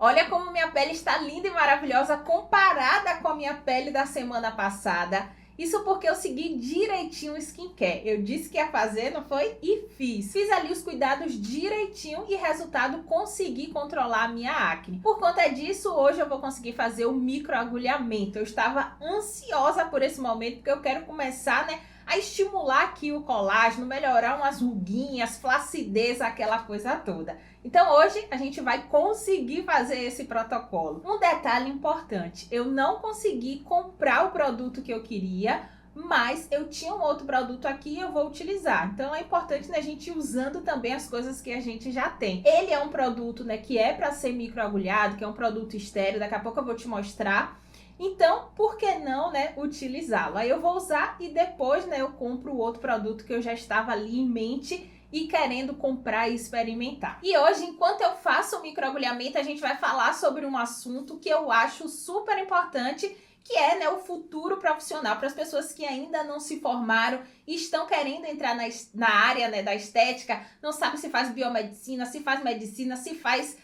Olha como minha pele está linda e maravilhosa comparada com a minha pele da semana passada. Isso porque eu segui direitinho o skincare. Eu disse que ia fazer, não foi? E fiz. Fiz ali os cuidados direitinho e resultado, consegui controlar a minha acne. Por conta disso, hoje eu vou conseguir fazer o microagulhamento. Eu estava ansiosa por esse momento porque eu quero começar, a estimular aqui o colágeno, melhorar umas ruguinhas, flacidez, aquela coisa toda. Então hoje a gente vai conseguir fazer esse protocolo. Um detalhe importante, eu não consegui comprar o produto que eu queria, mas eu tinha um outro produto aqui e eu vou utilizar. Então é importante, a gente ir usando também as coisas que a gente já tem. Ele é um produto, que é para ser microagulhado, que é um produto estéreo, daqui a pouco eu vou te mostrar. Então, por que não, utilizá-lo? Aí eu vou usar e depois, eu compro o outro produto que eu já estava ali em mente e querendo comprar e experimentar. E hoje, enquanto eu faço o microagulhamento, a gente vai falar sobre um assunto que eu acho super importante, que é, o futuro profissional para as pessoas que ainda não se formaram e estão querendo entrar na área, da estética, não sabe se faz biomedicina, se faz medicina, se faz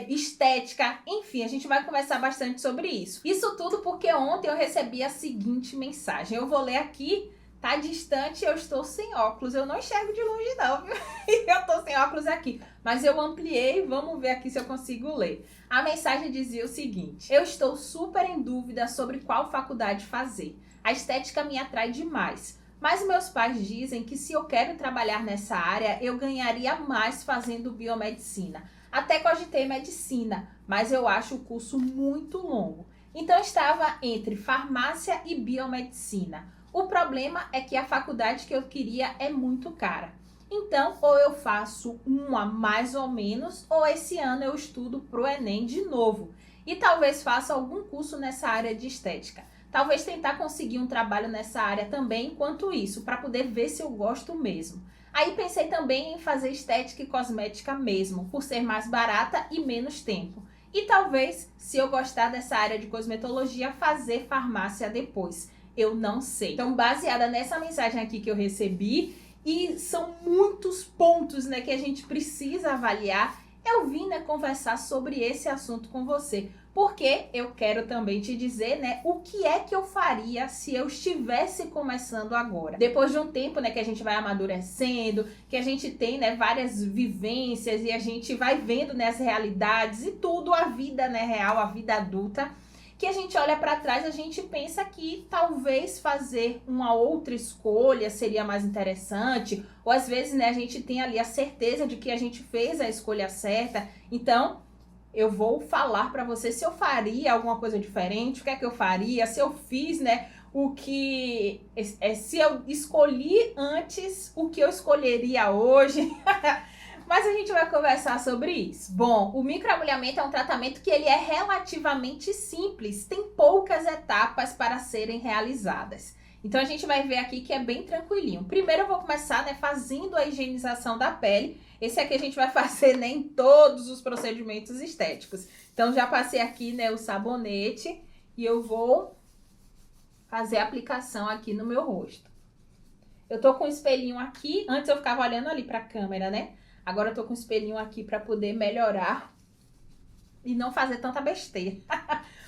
estética, enfim, a gente vai conversar bastante sobre isso. Isso tudo porque ontem eu recebi a seguinte mensagem. Eu vou ler aqui, tá distante, eu estou sem óculos, eu não enxergo de longe não, viu? Eu tô sem óculos aqui, mas eu ampliei, vamos ver aqui se eu consigo ler. A mensagem dizia o seguinte: eu estou super em dúvida sobre qual faculdade fazer. A estética me atrai demais, mas meus pais dizem que se eu quero trabalhar nessa área, eu ganharia mais fazendo biomedicina. Até cogitei medicina, mas eu acho o curso muito longo. Então estava entre farmácia e biomedicina. O problema é que a faculdade que eu queria é muito cara. Então, ou eu faço uma mais ou menos, ou esse ano eu estudo para o Enem de novo. E talvez faça algum curso nessa área de estética. Talvez tentar conseguir um trabalho nessa área também enquanto isso, para poder ver se eu gosto mesmo. Aí pensei também em fazer estética e cosmética mesmo, por ser mais barata e menos tempo. E talvez, se eu gostar dessa área de cosmetologia, fazer farmácia depois. Eu não sei. Então, baseada nessa mensagem aqui que eu recebi, e são muitos pontos, que a gente precisa avaliar, eu vim, conversar sobre esse assunto com você. Porque eu quero também te dizer, o que é que eu faria se eu estivesse começando agora. Depois de um tempo, que a gente vai amadurecendo, que a gente tem, várias vivências e a gente vai vendo, as realidades e tudo, a vida, real, a vida adulta, que a gente olha para trás, a gente pensa que talvez fazer uma outra escolha seria mais interessante, ou às vezes, a gente tem ali a certeza de que a gente fez a escolha certa. Então, eu vou falar para você se eu faria alguma coisa diferente, o que é que eu faria, se eu fiz, o que... se eu escolhi antes, o que eu escolheria hoje. Mas a gente vai conversar sobre isso. Bom, o microagulhamento é um tratamento que ele é relativamente simples, tem poucas etapas para serem realizadas. Então a gente vai ver aqui que é bem tranquilinho. Primeiro eu vou começar, fazendo a higienização da pele. Esse aqui a gente vai fazer, em todos os procedimentos estéticos. Então já passei aqui, o sabonete e eu vou fazer a aplicação aqui no meu rosto. Eu tô com um espelhinho aqui, antes eu ficava olhando ali para a câmera, Agora eu tô com um espelhinho aqui para poder melhorar e não fazer tanta besteira.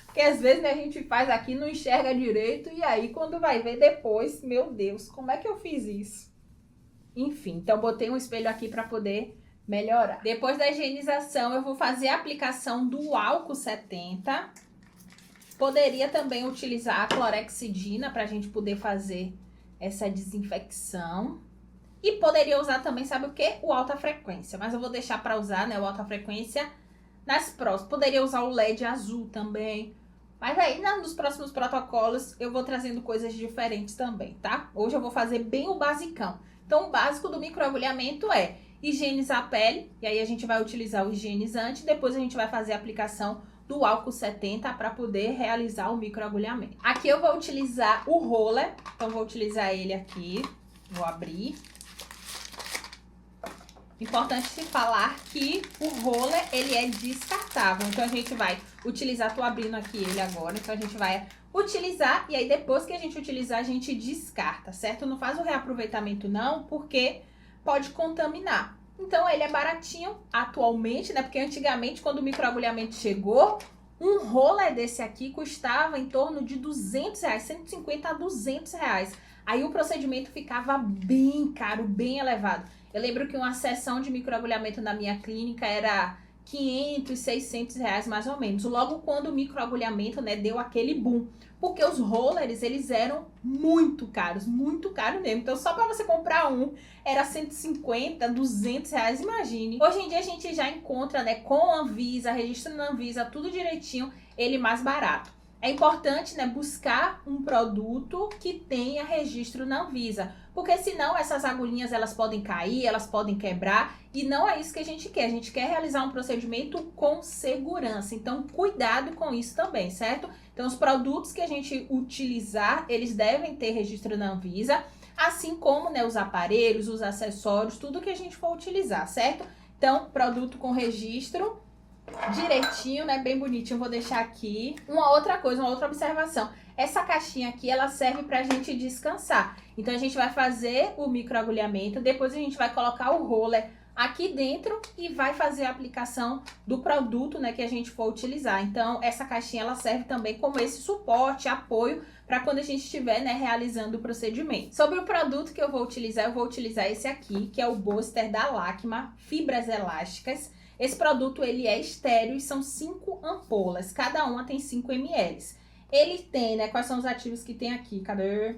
Porque às vezes, a gente faz aqui, não enxerga direito e aí quando vai ver depois, meu Deus, como é que eu fiz isso? Enfim, então botei um espelho aqui para poder melhorar. Depois da higienização, eu vou fazer a aplicação do álcool 70. Poderia também utilizar a clorexidina para a gente poder fazer essa desinfecção. E poderia usar também, sabe o que? O alta frequência. Mas eu vou deixar para usar, o alta frequência nas próximas. Poderia usar o LED azul também. Mas aí, nos próximos protocolos, eu vou trazendo coisas diferentes também, tá? Hoje eu vou fazer bem o basicão. Então, o básico do microagulhamento é higienizar a pele. E aí, a gente vai utilizar o higienizante. Depois, a gente vai fazer a aplicação do álcool 70 para poder realizar o microagulhamento. Aqui eu vou utilizar o roller. Então, vou utilizar ele aqui. Vou abrir. Importante se falar que o roller, ele é descartável. Então, a gente vai utilizar, tô abrindo aqui ele agora. Então, a gente vai utilizar e aí depois que a gente utilizar, a gente descarta, certo? Não faz o reaproveitamento não, porque pode contaminar. Então ele é baratinho atualmente, né? Porque antigamente, quando o microagulhamento chegou, um roller desse aqui custava em torno de R$200, 150 a R$200. Aí o procedimento ficava bem caro, bem elevado. Eu lembro que uma sessão de microagulhamento na minha clínica era 500, 600 reais mais ou menos. Logo quando o microagulhamento, né, deu aquele boom. Porque os rollers, eles eram muito caros mesmo. Então só para você comprar um, era 150, 200 reais, imagine. Hoje em dia a gente já encontra, né, com Anvisa, registro na Anvisa, tudo direitinho, ele mais barato. É importante, né, buscar um produto que tenha registro na Anvisa, porque senão essas agulhinhas elas podem cair, elas podem quebrar e não é isso que a gente quer. A gente quer realizar um procedimento com segurança, então cuidado com isso também, certo? Então os produtos que a gente utilizar, eles devem ter registro na Anvisa, assim como, né, os aparelhos, os acessórios, tudo que a gente for utilizar, certo? Então, produto com registro direitinho, né, bem bonitinho, vou deixar aqui. Uma outra coisa, uma outra observação, essa caixinha aqui, ela serve pra gente descansar. Então a gente vai fazer o microagulhamento, depois a gente vai colocar o roller aqui dentro e vai fazer a aplicação do produto, né, que a gente for utilizar. Então essa caixinha, ela serve também como esse suporte, apoio, para quando a gente estiver, né, realizando o procedimento. Sobre o produto que eu vou utilizar esse aqui, que é o Booster da Lacma, fibras elásticas. Esse produto, ele é estéreo e são 5 ampolas, cada uma tem 5 ml. Ele tem, né, quais são os ativos que tem aqui? Cadê?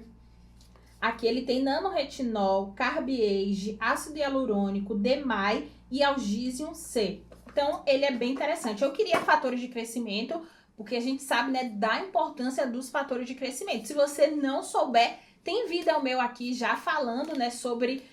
Aqui ele tem nanoretinol, carbiage, ácido hialurônico, DMAI e algísio C. Então, ele é bem interessante. Eu queria fatores de crescimento, porque a gente sabe, né, da importância dos fatores de crescimento. Se você não souber, tem vídeo meu aqui já falando, né, sobre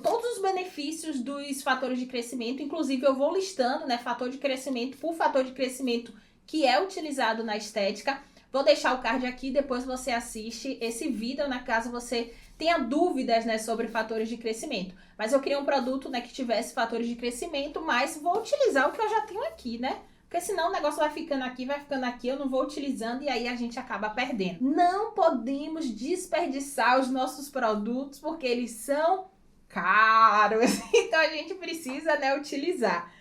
todos os benefícios dos fatores de crescimento. Inclusive, eu vou listando, né, fator de crescimento por fator de crescimento que é utilizado na estética. Vou deixar o card aqui, depois você assiste esse vídeo, na caso você tenha dúvidas, né, sobre fatores de crescimento. Mas eu queria um produto, né, que tivesse fatores de crescimento, mas vou utilizar o que eu já tenho aqui, né? Porque senão o negócio vai ficando aqui, eu não vou utilizando e aí a gente acaba perdendo. Não podemos desperdiçar os nossos produtos porque eles são caros, então a gente precisa, né, utilizar.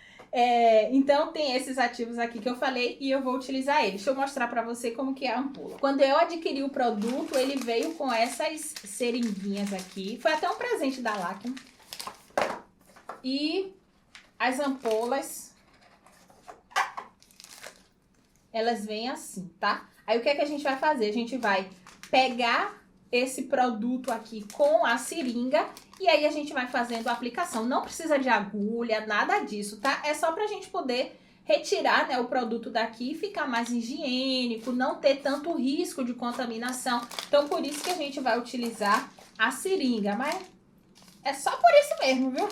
Então tem esses ativos aqui que eu falei e eu vou utilizar eles. Deixa eu mostrar pra você como que é a ampola. Quando eu adquiri o produto, ele veio com essas seringuinhas aqui. Foi até um presente da Lacma. E as ampolas, elas vêm assim, tá? Aí o que é que a gente vai fazer? A gente vai pegar esse produto aqui com a seringa e aí a gente vai fazendo a aplicação. Não precisa de agulha, nada disso, tá? É só pra gente poder retirar, né, o produto daqui e ficar mais higiênico, não ter tanto risco de contaminação. Então, por isso que a gente vai utilizar a seringa, mas é só por isso mesmo, viu?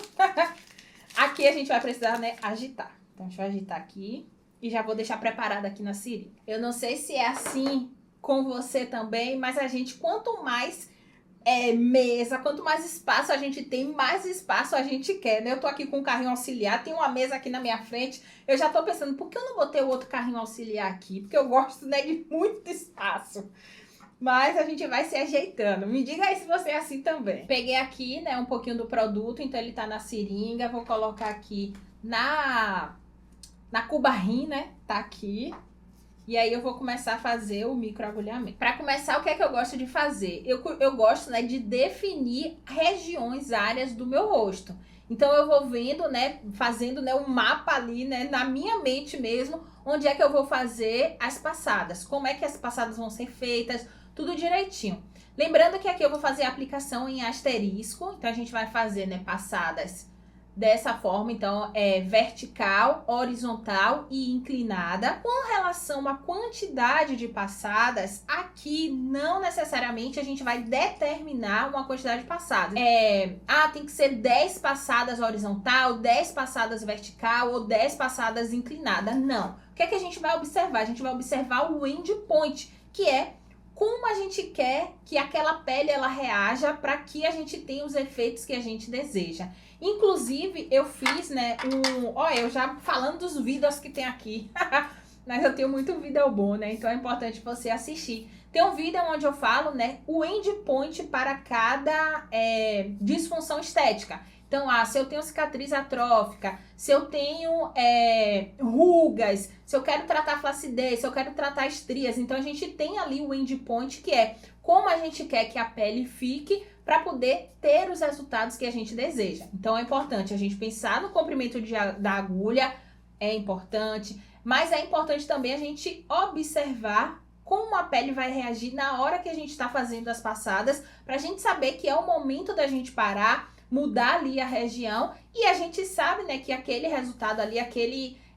Aqui a gente vai precisar, né, agitar. Então, a gente vai agitar aqui e já vou deixar preparado aqui na seringa. Eu não sei se é assim com você também, mas a gente, quanto mais mesa, quanto mais espaço a gente tem, mais espaço a gente quer, né? Eu tô aqui com um carrinho auxiliar, tem uma mesa aqui na minha frente, eu já tô pensando, por que eu não botei o outro carrinho auxiliar aqui? Porque eu gosto, né, de muito espaço. Mas a gente vai se ajeitando. Me diga aí se você é assim também. Peguei aqui, né, um pouquinho do produto, então ele tá na seringa, vou colocar aqui na cubarrim, né, tá aqui. E aí eu vou começar a fazer o microagulhamento. Para começar, o que é que eu gosto de fazer? Eu gosto, né, de definir regiões, áreas do meu rosto. Então eu vou vendo, né, fazendo, né, um mapa ali, né, na minha mente mesmo, onde é que eu vou fazer as passadas, como é que as passadas vão ser feitas, tudo direitinho. Lembrando que aqui eu vou fazer a aplicação em asterisco, então a gente vai fazer, né, passadas dessa forma, então vertical, horizontal e inclinada. Com relação à quantidade de passadas, aqui não necessariamente a gente vai determinar uma quantidade de passadas. Tem que ser 10 passadas horizontal, 10 passadas vertical ou 10 passadas inclinada. Não. O que é que a gente vai observar? A gente vai observar o endpoint, que é como a gente quer que aquela pele ela reaja para que a gente tenha os efeitos que a gente deseja. Inclusive, eu fiz, né, eu já falando dos vídeos que tem aqui, mas eu tenho muito vídeo bom, né, então é importante você assistir. Tem um vídeo onde eu falo, né, o endpoint para cada disfunção estética. Então, se eu tenho cicatriz atrófica, se eu tenho rugas, se eu quero tratar flacidez, se eu quero tratar estrias, então a gente tem ali o endpoint, que é como a gente quer que a pele fique para poder ter os resultados que a gente deseja. Então, é importante a gente pensar no comprimento da agulha, é importante, mas é importante também a gente observar como a pele vai reagir na hora que a gente está fazendo as passadas, para a gente saber que é o momento da gente parar, mudar ali a região, e a gente sabe, né, que aquele resultado ali,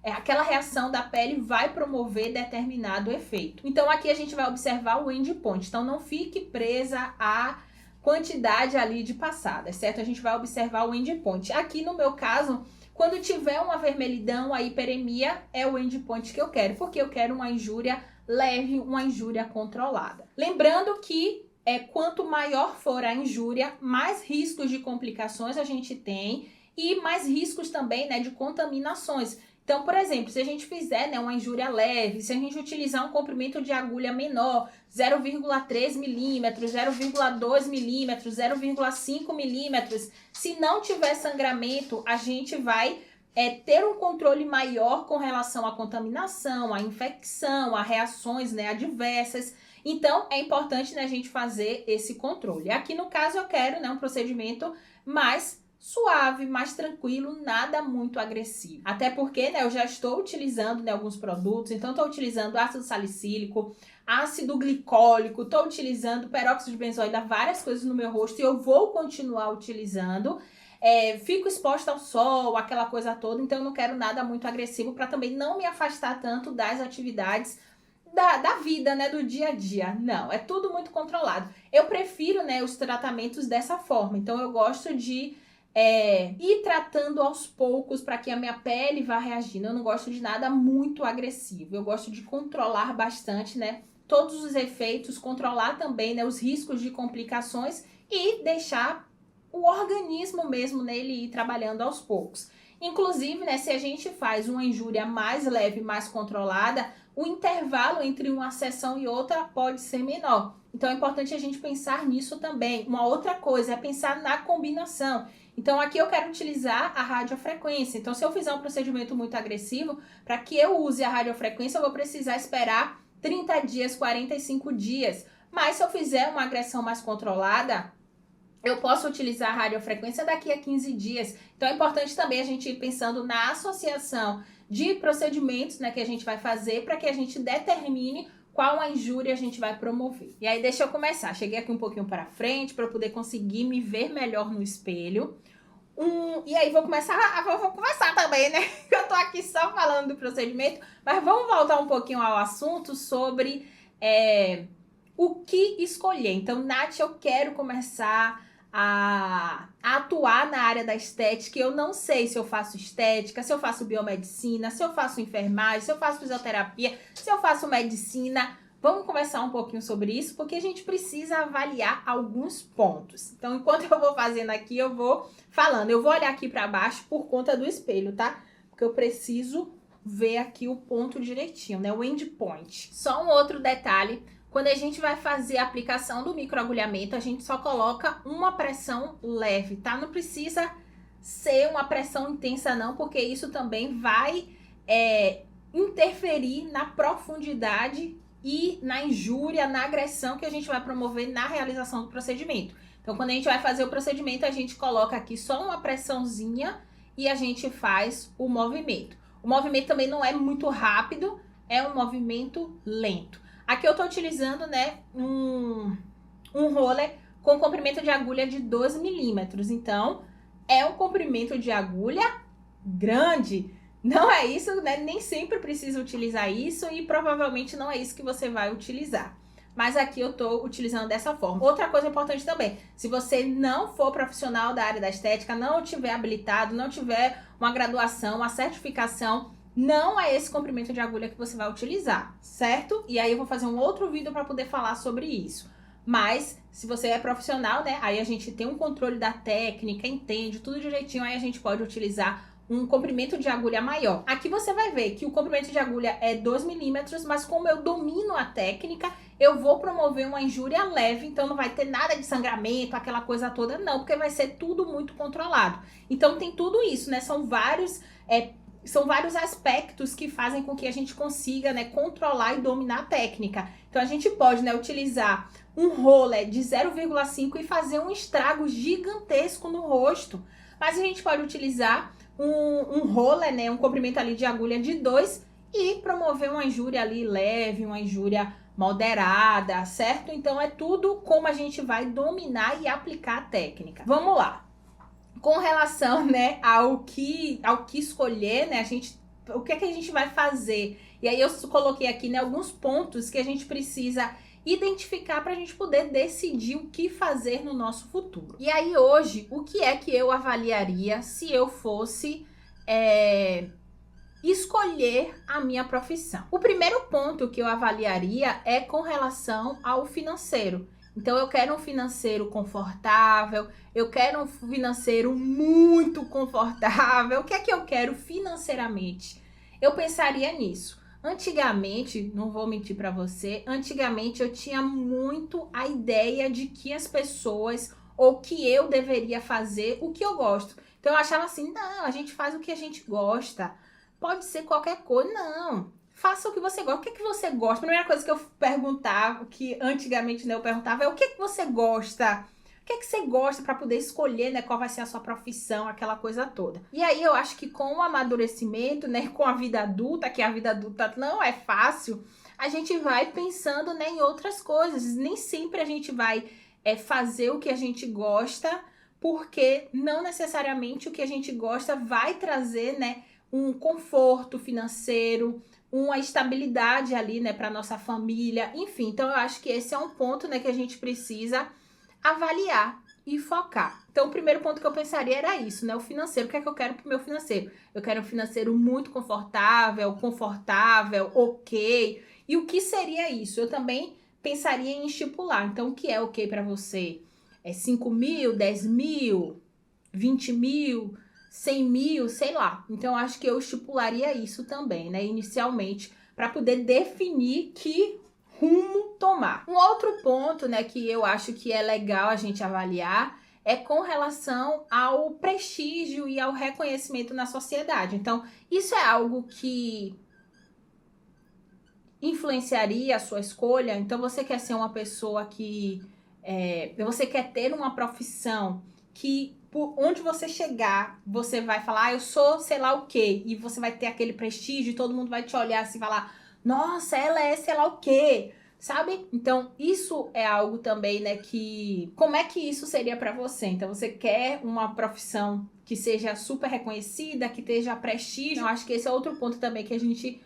aquela reação da pele vai promover determinado efeito. Então aqui a gente vai observar o endpoint, então não fique presa à quantidade ali de passadas, certo? A gente vai observar o endpoint. Aqui no meu caso, quando tiver uma vermelhidão, a hiperemia é o endpoint que eu quero, porque eu quero uma injúria leve, uma injúria controlada. Lembrando que quanto maior for a injúria, mais riscos de complicações a gente tem e mais riscos também, né, de contaminações. Então, por exemplo, se a gente fizer, né, uma injúria leve, se a gente utilizar um comprimento de agulha menor, 0,3 milímetros, 0,2 milímetros, 0,5 milímetros, se não tiver sangramento, a gente vai ter um controle maior com relação à contaminação, à infecção, a reações, né, adversas. Então, é importante, né, a gente fazer esse controle. Aqui, no caso, eu quero, né, um procedimento mais suave, mais tranquilo, nada muito agressivo. Até porque, né, eu já estou utilizando, né, alguns produtos, então estou utilizando ácido salicílico, ácido glicólico, estou utilizando peróxido de benzoíta, várias coisas no meu rosto e eu vou continuar utilizando. Fico exposta ao sol, aquela coisa toda, então eu não quero nada muito agressivo para também não me afastar tanto das atividades da vida, né, do dia a dia. Não, é tudo muito controlado. Eu prefiro, né, os tratamentos dessa forma, então eu gosto de ir tratando aos poucos para que a minha pele vá reagindo. Eu não gosto de nada muito agressivo, eu gosto de controlar bastante, né, todos os efeitos, controlar também, né, os riscos de complicações e deixar o organismo mesmo nele ir trabalhando aos poucos. Inclusive, né, se a gente faz uma injúria mais leve, mais controlada, o intervalo entre uma sessão e outra pode ser menor. Então é importante a gente pensar nisso também. Uma outra coisa é pensar na combinação. Então aqui eu quero utilizar a radiofrequência. Então se eu fizer um procedimento muito agressivo, para que eu use a radiofrequência eu vou precisar esperar 30 dias, 45 dias. Mas se eu fizer uma agressão mais controlada, eu posso utilizar a radiofrequência daqui a 15 dias. Então é importante também a gente ir pensando na associação de procedimentos, né, que a gente vai fazer para que a gente determine qual a injúria a gente vai promover. E aí deixa eu começar. Cheguei aqui um pouquinho para frente para eu poder conseguir me ver melhor no espelho. E aí vou começar também, né? Eu tô aqui só falando do procedimento, mas vamos voltar um pouquinho ao assunto sobre o que escolher. Então, Nath, eu quero começar a atuar na área da estética. Eu não sei se eu faço estética, se eu faço biomedicina, se eu faço enfermagem, se eu faço fisioterapia, se eu faço medicina. Vamos conversar um pouquinho sobre isso, porque a gente precisa avaliar alguns pontos. Então, enquanto eu vou fazendo aqui, eu vou falando. Eu vou olhar aqui para baixo por conta do espelho, tá? Porque eu preciso ver aqui o ponto direitinho, né? O endpoint. Só um outro detalhe. Quando a gente vai fazer a aplicação do microagulhamento, a gente só coloca uma pressão leve, tá? Não precisa ser uma pressão intensa não, porque isso também vai interferir na profundidade e na injúria, na agressão que a gente vai promover na realização do procedimento. Então, quando a gente vai fazer o procedimento, a gente coloca aqui só uma pressãozinha e a gente faz o movimento. O movimento também não é muito rápido, é um movimento lento. Aqui eu tô utilizando, né, um roller com comprimento de agulha de 12 milímetros. Então, é um comprimento de agulha grande. Não é isso, né? Nem sempre precisa utilizar isso e provavelmente não é isso que você vai utilizar. Mas aqui eu tô utilizando dessa forma. Outra coisa importante também, se você não for profissional da área da estética, não tiver habilitado, não tiver uma graduação, uma certificação, não é esse comprimento de agulha que você vai utilizar, certo? E aí eu vou fazer um outro vídeo para poder falar sobre isso. Mas, se você é profissional, né? Aí a gente tem um controle da técnica, entende tudo direitinho, aí a gente pode utilizar um comprimento de agulha maior. Aqui você vai ver que o comprimento de agulha é 2 milímetros, mas como eu domino a técnica, eu vou promover uma injúria leve, então não vai ter nada de sangramento, aquela coisa toda, não, porque vai ser tudo muito controlado. Então tem tudo isso, né? São vários aspectos que fazem com que a gente consiga, né, controlar e dominar a técnica. Então a gente pode, né, utilizar um roller de 0,5 e fazer um estrago gigantesco no rosto. Mas a gente pode utilizar um roller, né, um comprimento ali de agulha de 2 e promover uma injúria ali leve, uma injúria moderada, certo? Então é tudo como a gente vai dominar e aplicar a técnica. Vamos lá. Com relação, né, ao que escolher, né, o que é que a gente vai fazer? E aí eu coloquei aqui, né, alguns pontos que a gente precisa identificar para a gente poder decidir o que fazer no nosso futuro. E aí hoje, o que é que eu avaliaria se eu fosse escolher a minha profissão? O primeiro ponto que eu avaliaria é com relação ao financeiro. Então eu quero um financeiro confortável, eu quero um financeiro muito confortável. O que é que eu quero financeiramente? Eu pensaria nisso. Antigamente, não vou mentir para você, antigamente eu tinha muito a ideia de que as pessoas ou que eu deveria fazer o que eu gosto. Então eu achava assim, não, a gente faz o que a gente gosta. Pode ser qualquer coisa, não. Faça o que você gosta. O que é que você gosta? A primeira coisa que eu perguntava, que antigamente, né, eu perguntava, é o que é que você gosta? O que é que você gosta para poder escolher, né, qual vai ser a sua profissão, aquela coisa toda. E aí eu acho que com o amadurecimento, né, com a vida adulta, que a vida adulta não é fácil, a gente vai pensando, né, em outras coisas. Nem sempre a gente vai fazer o que a gente gosta, porque não necessariamente o que a gente gosta vai trazer, né, um conforto financeiro, uma estabilidade ali, né, para nossa família, enfim. Então eu acho que esse é um ponto, né, que a gente precisa avaliar e focar. Então o primeiro ponto que eu pensaria era isso, né, o financeiro. O que é que eu quero pro meu financeiro? Eu quero um financeiro muito confortável, ok. E o que seria isso? Eu também pensaria em estipular. Então o que é ok para você? É 5 mil, 10 mil, 20 mil, 100 mil, sei lá. Então, acho que eu estipularia isso também, né, inicialmente, para poder definir que rumo tomar. Um outro ponto, né, que eu acho que é legal a gente avaliar é com relação ao prestígio e ao reconhecimento na sociedade. Então, isso é algo que influenciaria a sua escolha. Então, você quer ser uma pessoa que... você quer ter uma profissão que, por onde você chegar, você vai falar, eu sou sei lá o quê, e você vai ter aquele prestígio, e todo mundo vai te olhar assim e falar, nossa, ela é sei lá o quê, sabe? Então, isso é algo também, né, que... Como é que isso seria pra você? Então, você quer uma profissão que seja super reconhecida, que esteja prestígio? Eu acho que esse é outro ponto também que a gente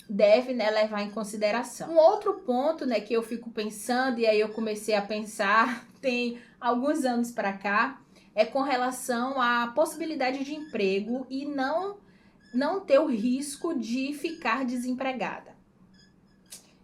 deve, né, levar em consideração. Um outro ponto, né, que eu fico pensando, e aí eu comecei a pensar, tem alguns anos pra cá, é com relação à possibilidade de emprego e não ter o risco de ficar desempregada.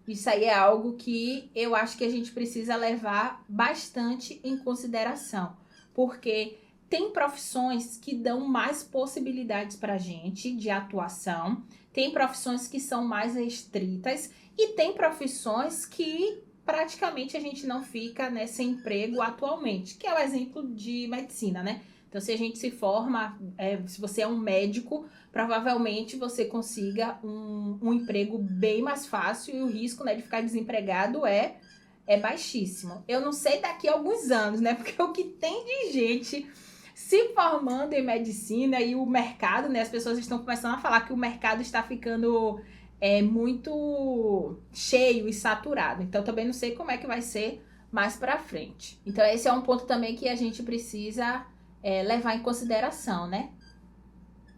Isso aí é algo que eu acho que a gente precisa levar bastante em consideração, porque tem profissões que dão mais possibilidades pra gente de atuação, tem profissões que são mais restritas e tem profissões que praticamente a gente não fica, né, sem emprego atualmente, que é o exemplo de medicina, né? Então, se a gente se forma, se você é um médico, provavelmente você consiga um emprego bem mais fácil e o risco, né, de ficar desempregado é baixíssimo. Eu não sei daqui a alguns anos, né? Porque o que tem de gente se formando em medicina e o mercado, né? As pessoas estão começando a falar que o mercado está ficando muito cheio e saturado. Então, também não sei como é que vai ser mais pra frente. Então, esse é um ponto também que a gente precisa levar em consideração, né?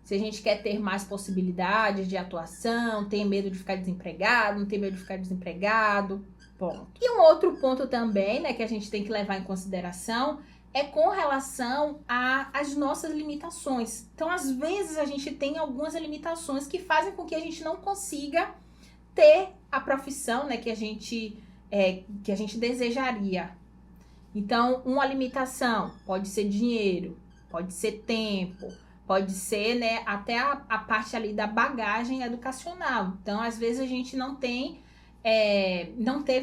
Se a gente quer ter mais possibilidades de atuação, tem medo de ficar desempregado, não tem medo de ficar desempregado, ponto. E um outro ponto também, né, que a gente tem que levar em consideração é com relação às nossas limitações. Então, às vezes, a gente tem algumas limitações que fazem com que a gente não consiga ter a profissão, né, que a gente desejaria. Então, uma limitação pode ser dinheiro, pode ser tempo, pode ser, né, até a parte ali da bagagem educacional. Então, às vezes a gente não teve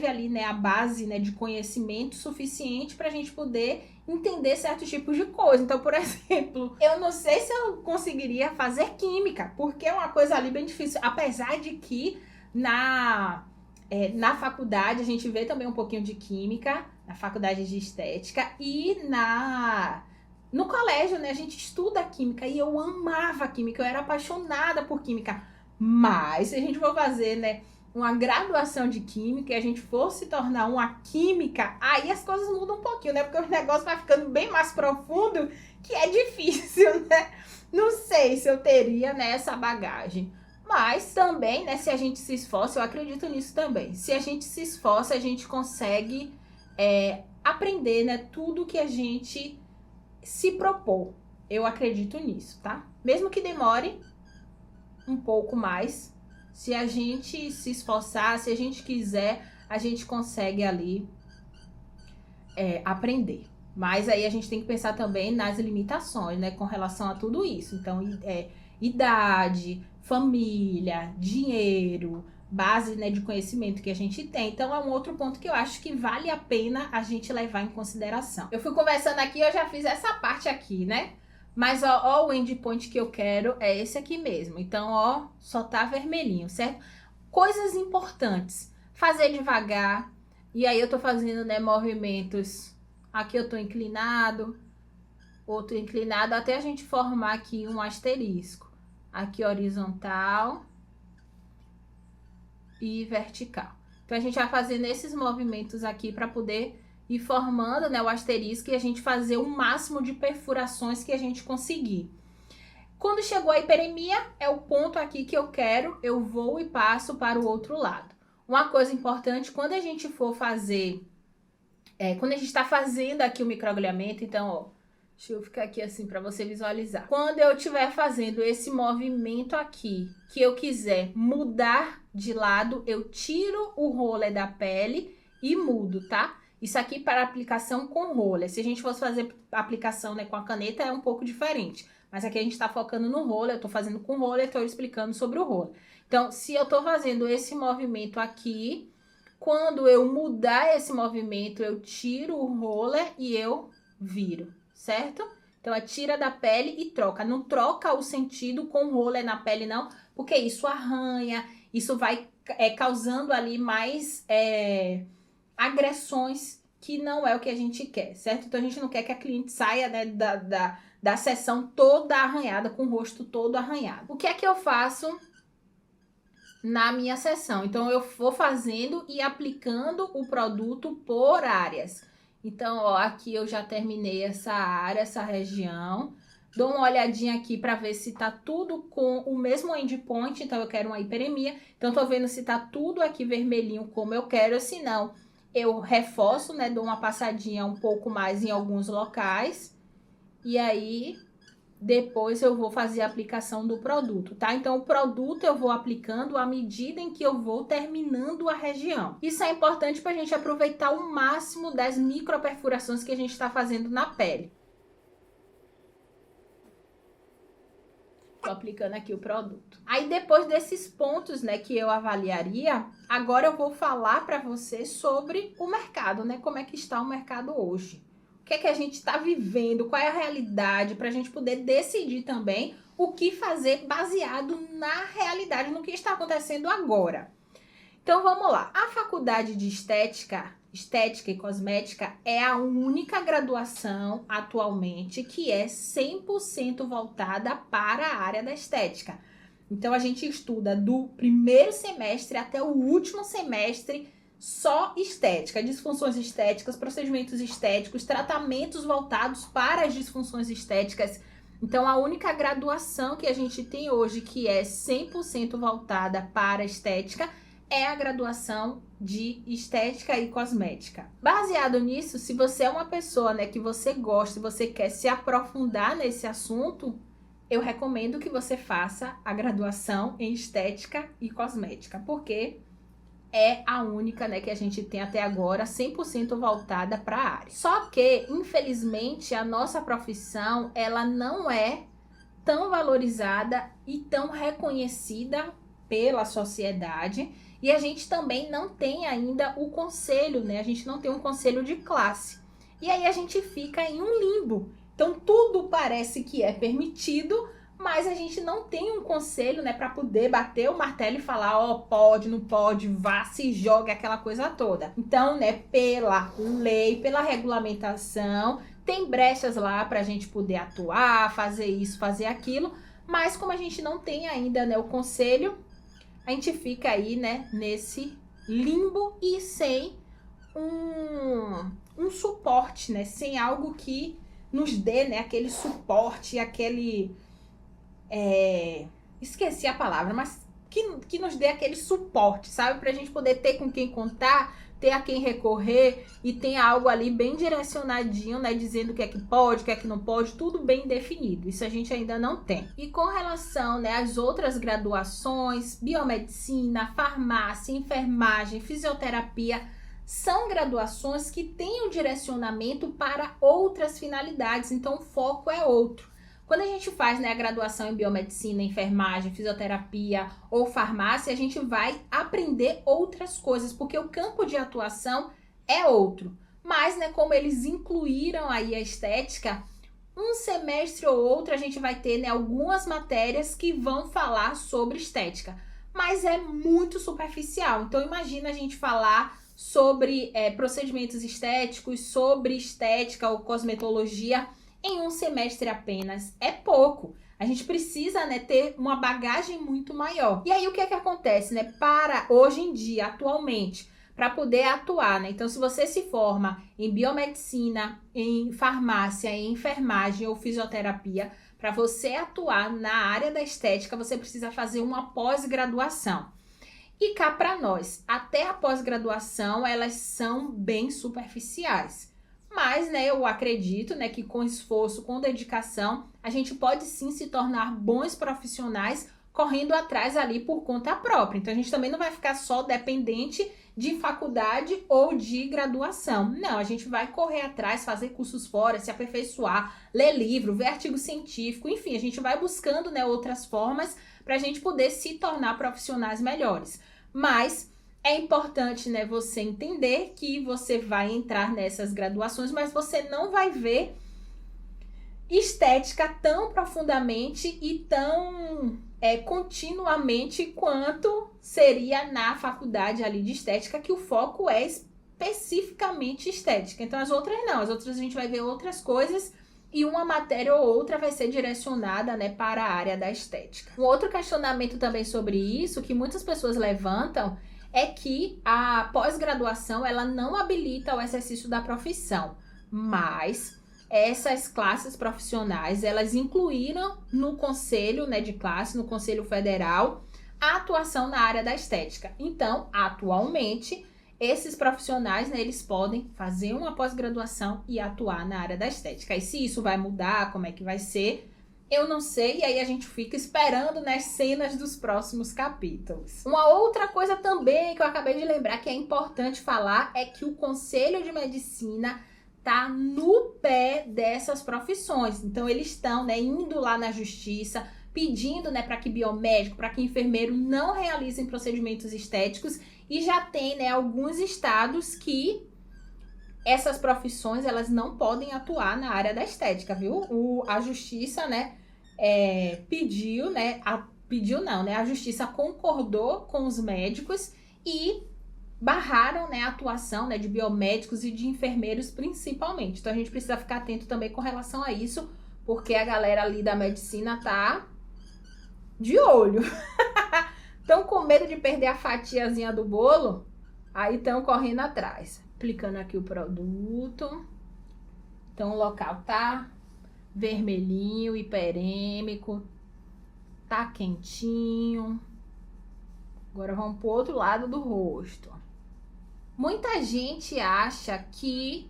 ali, né, a base, né, de conhecimento suficiente para a gente poder entender certos tipos de coisa. Então, por exemplo, eu não sei se eu conseguiria fazer química, porque é uma coisa ali bem difícil, apesar de que na faculdade a gente vê também um pouquinho de química, na faculdade de estética, e no colégio, né, a gente estuda química, e eu amava química, eu era apaixonada por química. Mas se a gente for fazer, né, uma graduação de química e a gente for se tornar uma química, aí as coisas mudam um pouquinho, né? Porque o negócio vai ficando bem mais profundo, que é difícil, né? Não sei se eu teria, né, essa bagagem. Mas também, né, se a gente se esforça, eu acredito nisso também. Se a gente se esforça, a gente consegue aprender, né, tudo que a gente se propor. Eu acredito nisso, tá? Mesmo que demore um pouco mais, se a gente se esforçar, se a gente quiser, a gente consegue ali aprender. Mas aí a gente tem que pensar também nas limitações, né, com relação a tudo isso. Então, idade, família, dinheiro, base, né, de conhecimento que a gente tem. Então, é um outro ponto que eu acho que vale a pena a gente levar em consideração. Eu fui conversando aqui, eu já fiz essa parte aqui, né? Mas, ó, o endpoint que eu quero é esse aqui mesmo. Então, ó, só tá vermelhinho, certo? Coisas importantes. Fazer devagar. E aí, eu tô fazendo, né, movimentos. Aqui eu tô inclinado. Outro inclinado, até a gente formar aqui um asterisco. Aqui horizontal. E vertical. Então, a gente vai fazendo esses movimentos aqui para poder ir formando, né, o asterisco e a gente fazer o máximo de perfurações que a gente conseguir. Quando chegou a hiperemia, é o ponto aqui que eu quero, eu vou e passo para o outro lado. Uma coisa importante, quando a gente for fazer, quando a gente está fazendo aqui o microagulhamento, então, ó, deixa eu ficar aqui assim para você visualizar. Quando eu estiver fazendo esse movimento aqui, que eu quiser mudar de lado, eu tiro o roller da pele e mudo, tá? Isso aqui para aplicação com roller. Se a gente fosse fazer aplicação, né, com a caneta, é um pouco diferente. Mas aqui a gente está focando no roller, eu tô fazendo com roller, estou explicando sobre o roller. Então, se eu tô fazendo esse movimento aqui, quando eu mudar esse movimento, eu tiro o roller e eu viro, certo? Então, tira da pele e troca. Não troca o sentido com o roller na pele, não, porque isso arranha, isso vai causando ali mais agressões, que não é o que a gente quer, certo? Então, a gente não quer que a cliente saia, né, da sessão toda arranhada, com o rosto todo arranhado. O que é que eu faço na minha sessão? Então, eu vou fazendo e aplicando o produto por áreas. Então, ó, aqui eu já terminei essa área, essa região. Dou uma olhadinha aqui para ver se tá tudo com o mesmo endpoint. Então, eu quero uma hiperemia. Então, tô vendo se tá tudo aqui vermelhinho como eu quero. Se não, eu reforço, né? Dou uma passadinha um pouco mais em alguns locais. E aí, depois eu vou fazer a aplicação do produto, tá? Então, o produto eu vou aplicando à medida em que eu vou terminando a região. Isso é importante para a gente aproveitar o máximo das microperfurações que a gente está fazendo na pele. Tô aplicando aqui o produto. Aí, depois desses pontos, né, que eu avaliaria, agora eu vou falar para você sobre o mercado, né? Como é que está o mercado hoje. O que é que a gente está vivendo, qual é a realidade, para a gente poder decidir também o que fazer baseado na realidade, no que está acontecendo agora. Então, vamos lá. A faculdade de estética e cosmética é a única graduação atualmente que é 100% voltada para a área da estética. Então, a gente estuda do primeiro semestre até o último semestre só estética, disfunções estéticas, procedimentos estéticos, tratamentos voltados para as disfunções estéticas. Então, a única graduação que a gente tem hoje que é 100% voltada para a estética é a graduação de estética e cosmética. Baseado nisso, se você é uma pessoa, né, que você gosta e você quer se aprofundar nesse assunto, eu recomendo que você faça a graduação em estética e cosmética, porque é a única, né, que a gente tem até agora 100% voltada para a área. Só que, infelizmente, a nossa profissão, ela não é tão valorizada e tão reconhecida pela sociedade. E a gente também não tem ainda o conselho, né? A gente não tem um conselho de classe. E aí a gente fica em um limbo. Então tudo parece que é permitido, mas a gente não tem um conselho, né, para poder bater o martelo e falar, ó, pode, não pode, vá, se jogue, aquela coisa toda. Então, né, pela lei, pela regulamentação, tem brechas lá para a gente poder atuar, fazer isso, fazer aquilo, mas como a gente não tem ainda, né, o conselho, a gente fica aí, né, nesse limbo e sem um suporte, né, sem algo que nos dê, né, aquele suporte, aquele... esqueci a palavra, mas que nos dê aquele suporte, sabe? Pra gente poder ter com quem contar, ter a quem recorrer e tem algo ali bem direcionadinho, né? Dizendo o que é que pode, o que é que não pode, tudo bem definido. Isso a gente ainda não tem. E com relação, né, às outras graduações, biomedicina, farmácia, enfermagem, fisioterapia, são graduações que têm um direcionamento para outras finalidades, então o foco é outro. Quando a gente faz, né, a graduação em biomedicina, enfermagem, fisioterapia ou farmácia, a gente vai aprender outras coisas, porque o campo de atuação é outro. Mas, né, como eles incluíram aí a estética, um semestre ou outro a gente vai ter, né, algumas matérias que vão falar sobre estética. Mas é muito superficial. Então, imagina a gente falar sobre procedimentos estéticos, sobre estética ou cosmetologia em um semestre apenas. É pouco. A gente precisa, né, ter uma bagagem muito maior. E aí o que é que acontece, né? Para hoje em dia, atualmente, para poder atuar, né? Então, se você se forma em biomedicina, em farmácia, em enfermagem ou fisioterapia, para você atuar na área da estética, você precisa fazer uma pós-graduação. E cá para nós, até a pós-graduação, elas são bem superficiais. Mas, né, eu acredito, né, que com esforço, com dedicação, a gente pode sim se tornar bons profissionais correndo atrás ali por conta própria. Então, a gente também não vai ficar só dependente de faculdade ou de graduação. Não, a gente vai correr atrás, fazer cursos fora, se aperfeiçoar, ler livro, ver artigo científico, enfim, a gente vai buscando, né, outras formas para a gente poder se tornar profissionais melhores. Mas é importante, né, você entender que você vai entrar nessas graduações, mas você não vai ver estética tão profundamente e tão continuamente quanto seria na faculdade ali de estética, que o foco é especificamente estética. Então as outras não, as outras a gente vai ver outras coisas e uma matéria ou outra vai ser direcionada, né, para a área da estética. Um outro questionamento também sobre isso, que muitas pessoas levantam, é que a pós-graduação ela não habilita o exercício da profissão, mas essas classes profissionais, elas incluíram no conselho, né, de classe, no Conselho Federal, a atuação na área da estética. Então, atualmente, esses profissionais, né, eles podem fazer uma pós-graduação e atuar na área da estética. E se isso vai mudar, como é que vai ser, eu não sei, e aí a gente fica esperando nas cenas dos próximos capítulos. Uma outra coisa também que eu acabei de lembrar que é importante falar é que o Conselho de Medicina tá no pé dessas profissões. Então eles estão, né, indo lá na justiça, pedindo, né, para que biomédico, para que enfermeiro não realizem procedimentos estéticos, e já tem, né, alguns estados que essas profissões, elas não podem atuar na área da estética, viu? A justiça, né, pediu, né, a justiça concordou com os médicos e barraram, né, a atuação, né, de biomédicos e de enfermeiros principalmente. Então a gente precisa ficar atento também com relação a isso, porque a galera ali da medicina tá de olho. Estão com medo de perder a fatiazinha do bolo, aí estão correndo atrás. Aplicando aqui o produto. Então o local tá vermelhinho, hiperêmico, tá quentinho. Agora vamos pro outro lado do rosto. Muita gente acha que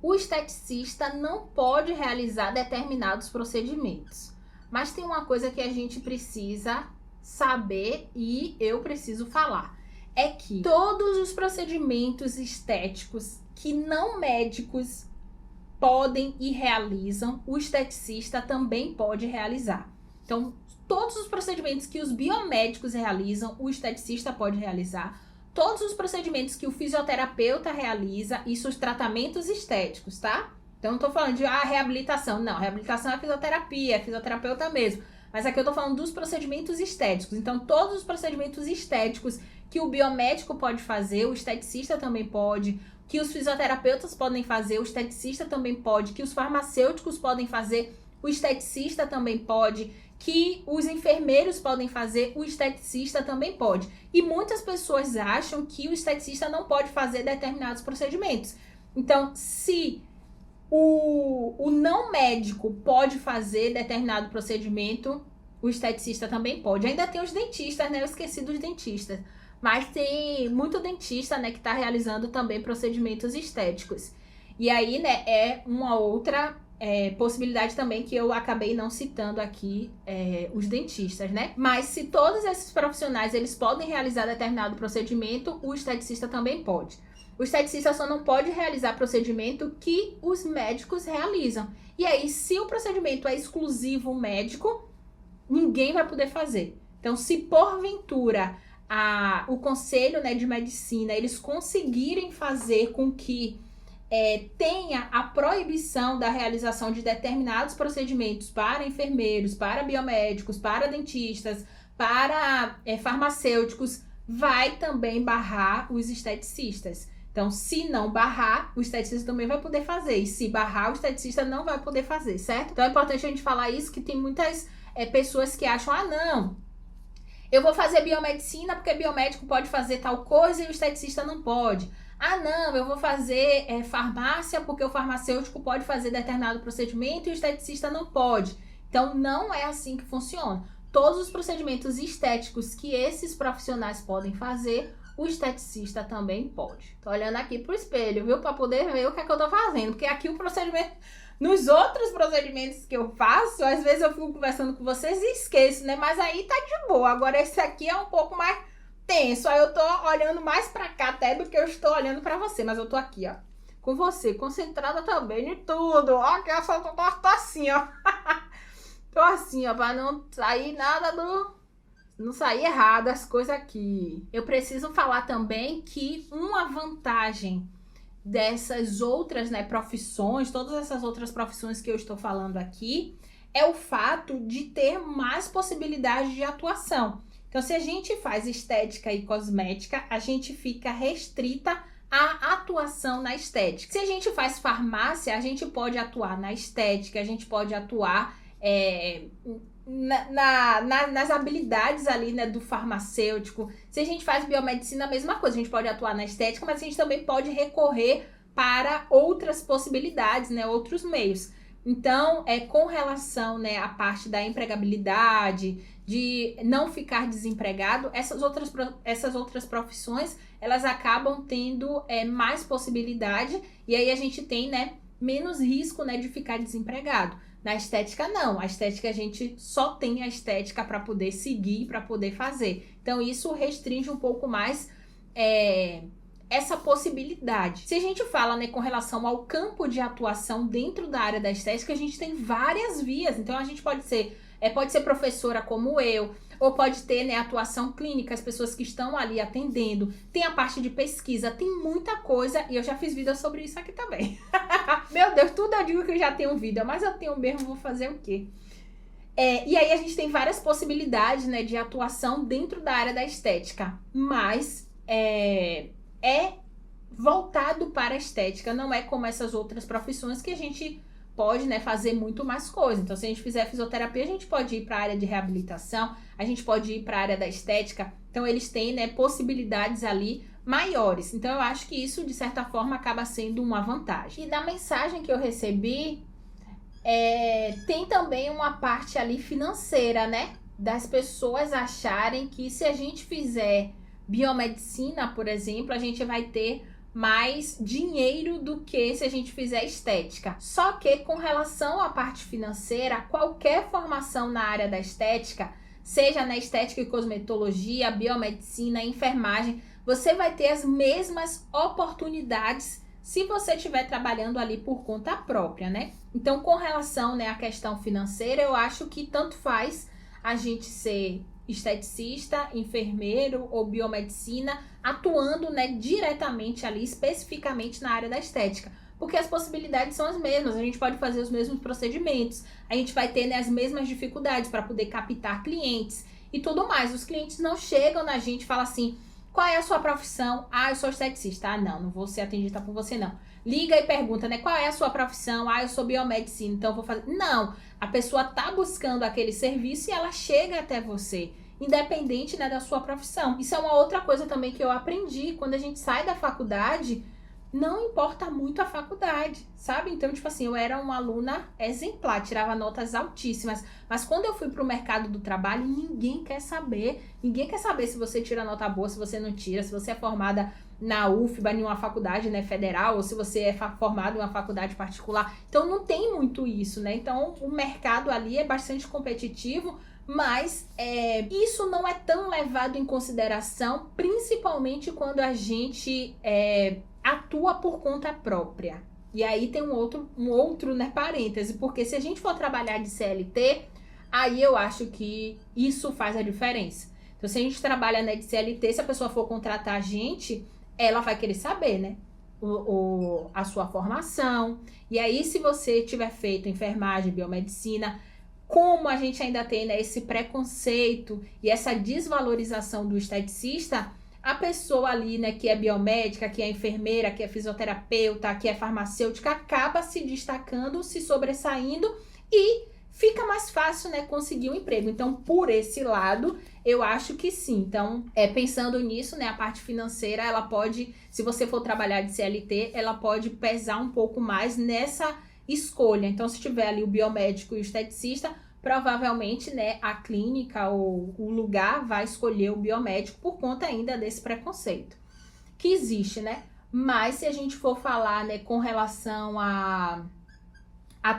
o esteticista não pode realizar determinados procedimentos. Mas tem uma coisa que a gente precisa saber e eu preciso falar. É que todos os procedimentos estéticos que não médicos podem e realizam, o esteticista também pode realizar. Então, todos os procedimentos que os biomédicos realizam, o esteticista pode realizar. Todos os procedimentos que o fisioterapeuta realiza, isso os tratamentos estéticos, tá? Então, não tô falando de reabilitação. Não, reabilitação é fisioterapia, é fisioterapeuta mesmo. Mas aqui eu tô falando dos procedimentos estéticos. Então, todos os procedimentos estéticos que o biomédico pode fazer, o esteticista também pode, que os fisioterapeutas podem fazer, o esteticista também pode, que os farmacêuticos podem fazer, o esteticista também pode, que os enfermeiros podem fazer, o esteticista também pode. E muitas pessoas acham que o esteticista não pode fazer determinados procedimentos. Então, se o não médico pode fazer determinado procedimento, o esteticista também pode. Ainda tem os dentistas, né? Eu esqueci dos dentistas. Mas tem muito dentista, né, que está realizando também procedimentos estéticos. E aí, né, é uma outra possibilidade também que eu acabei não citando aqui, os dentistas, né? Mas se todos esses profissionais, eles podem realizar determinado procedimento, o esteticista também pode. O esteticista só não pode realizar procedimento que os médicos realizam. E aí, se o procedimento é exclusivo médico, ninguém vai poder fazer. Então, se porventura o Conselho, né, de Medicina, eles conseguirem fazer com que tenha a proibição da realização de determinados procedimentos para enfermeiros, para biomédicos, para dentistas, para farmacêuticos, vai também barrar os esteticistas. Então, se não barrar, o esteticista também vai poder fazer. E se barrar, o esteticista não vai poder fazer, certo? Então, é importante a gente falar isso, que tem muitas pessoas que acham, não, eu vou fazer biomedicina porque biomédico pode fazer tal coisa e o esteticista não pode. Não, eu vou fazer farmácia porque o farmacêutico pode fazer determinado procedimento e o esteticista não pode. Então, não é assim que funciona. Todos os procedimentos estéticos que esses profissionais podem fazer, o esteticista também pode. Tô olhando aqui pro espelho, viu? Para poder ver o que é que eu tô fazendo. Porque aqui o procedimento... Nos outros procedimentos que eu faço, às vezes eu fico conversando com vocês e esqueço, né? Mas aí tá de boa. Agora esse aqui é um pouco mais tenso. Aí eu tô olhando mais pra cá até do que eu estou olhando pra você. Mas eu tô aqui, ó, com você, concentrada também em tudo. Ó, que eu só tô assim, ó. Tô assim, ó, pra não sair nada não sair errado as coisas aqui. Eu preciso falar também que uma vantagem dessas outras, né, profissões, todas essas outras profissões que eu estou falando aqui, é o fato de ter mais possibilidades de atuação. Então, se a gente faz estética e cosmética, a gente fica restrita à atuação na estética. Se a gente faz farmácia, a gente pode atuar na estética, a gente pode atuar nas habilidades ali, né, do farmacêutico. Se a gente faz biomedicina, a mesma coisa, a gente pode atuar na estética, mas a gente também pode recorrer para outras possibilidades, né, outros meios. Então, com relação, né, à parte da empregabilidade, de não ficar desempregado, essas outras profissões, elas acabam tendo mais possibilidade, e aí a gente tem, né, menos risco, né, de ficar desempregado. Na estética, não. A estética, a gente só tem a estética para poder seguir, para poder fazer. Então, isso restringe um pouco mais essa possibilidade. Se a gente fala, né, com relação ao campo de atuação dentro da área da estética, a gente tem várias vias. Então, a gente pode ser professora como eu, ou pode ter, né, atuação clínica, as pessoas que estão ali atendendo. Tem a parte de pesquisa, tem muita coisa, e eu já fiz vídeo sobre isso aqui também. Meu Deus, tudo eu digo que eu já tenho vídeo, mas eu tenho mesmo, vou fazer o quê? E aí a gente tem várias possibilidades, né, de atuação dentro da área da estética, mas é voltado para a estética, não é como essas outras profissões que a gente pode, né, fazer muito mais coisa. Então, se a gente fizer fisioterapia, a gente pode ir para a área de reabilitação, a gente pode ir para a área da estética. Então, eles têm, né, possibilidades ali maiores. Então, eu acho que isso, de certa forma, acaba sendo uma vantagem. E da mensagem que eu recebi, tem também uma parte ali financeira, né? Das pessoas acharem que se a gente fizer biomedicina, por exemplo, a gente vai ter mais dinheiro do que se a gente fizer estética. Só que com relação à parte financeira, qualquer formação na área da estética, seja na estética e cosmetologia, biomedicina, enfermagem, você vai ter as mesmas oportunidades se você estiver trabalhando ali por conta própria, né? Então, com relação, né, à questão financeira, eu acho que tanto faz a gente ser esteticista, enfermeiro ou biomedicina, atuando, né, diretamente ali, especificamente na área da estética. Porque as possibilidades são as mesmas, a gente pode fazer os mesmos procedimentos, a gente vai ter, né, as mesmas dificuldades para poder captar clientes e tudo mais. Os clientes não chegam na gente e falam assim, qual é a sua profissão? Ah, eu sou esteticista. Ah, não vou ser atendida por você, não. Liga e pergunta, né, qual é a sua profissão? Ah, eu sou biomedicina, então eu vou fazer... Não, a pessoa tá buscando aquele serviço e ela chega até você, independente, né, da sua profissão. Isso é uma outra coisa também que eu aprendi. Quando a gente sai da faculdade, não importa muito a faculdade, sabe? Então, tipo assim, eu era uma aluna exemplar, tirava notas altíssimas. Mas quando eu fui pro mercado do trabalho, ninguém quer saber. Ninguém quer saber se você tira nota boa, se você não tira, se você é formada na UFBA, em uma faculdade, né, federal, ou se você é formado em uma faculdade particular. Então, não tem muito isso, né? Então, o mercado ali é bastante competitivo, mas isso não é tão levado em consideração, principalmente quando a gente atua por conta própria. E aí tem um outro, né, parêntese, porque se a gente for trabalhar de CLT, aí eu acho que isso faz a diferença. Então, se a gente trabalha, né, de CLT, se a pessoa for contratar a gente, ela vai querer saber, né, a sua formação. E aí, se você tiver feito enfermagem, biomedicina, como a gente ainda tem, né, esse preconceito e essa desvalorização do esteticista, a pessoa ali, né, que é biomédica, que é enfermeira, que é fisioterapeuta, que é farmacêutica, acaba se destacando, se sobressaindo e fica mais fácil, né, conseguir um emprego. Então, por esse lado, eu acho que sim. Então, pensando nisso, né, a parte financeira, ela pode, se você for trabalhar de CLT, ela pode pesar um pouco mais nessa escolha. Então, se tiver ali o biomédico e o esteticista, provavelmente, né, a clínica ou o lugar vai escolher o biomédico por conta ainda desse preconceito que existe, né? Mas se a gente for falar, né, com relação a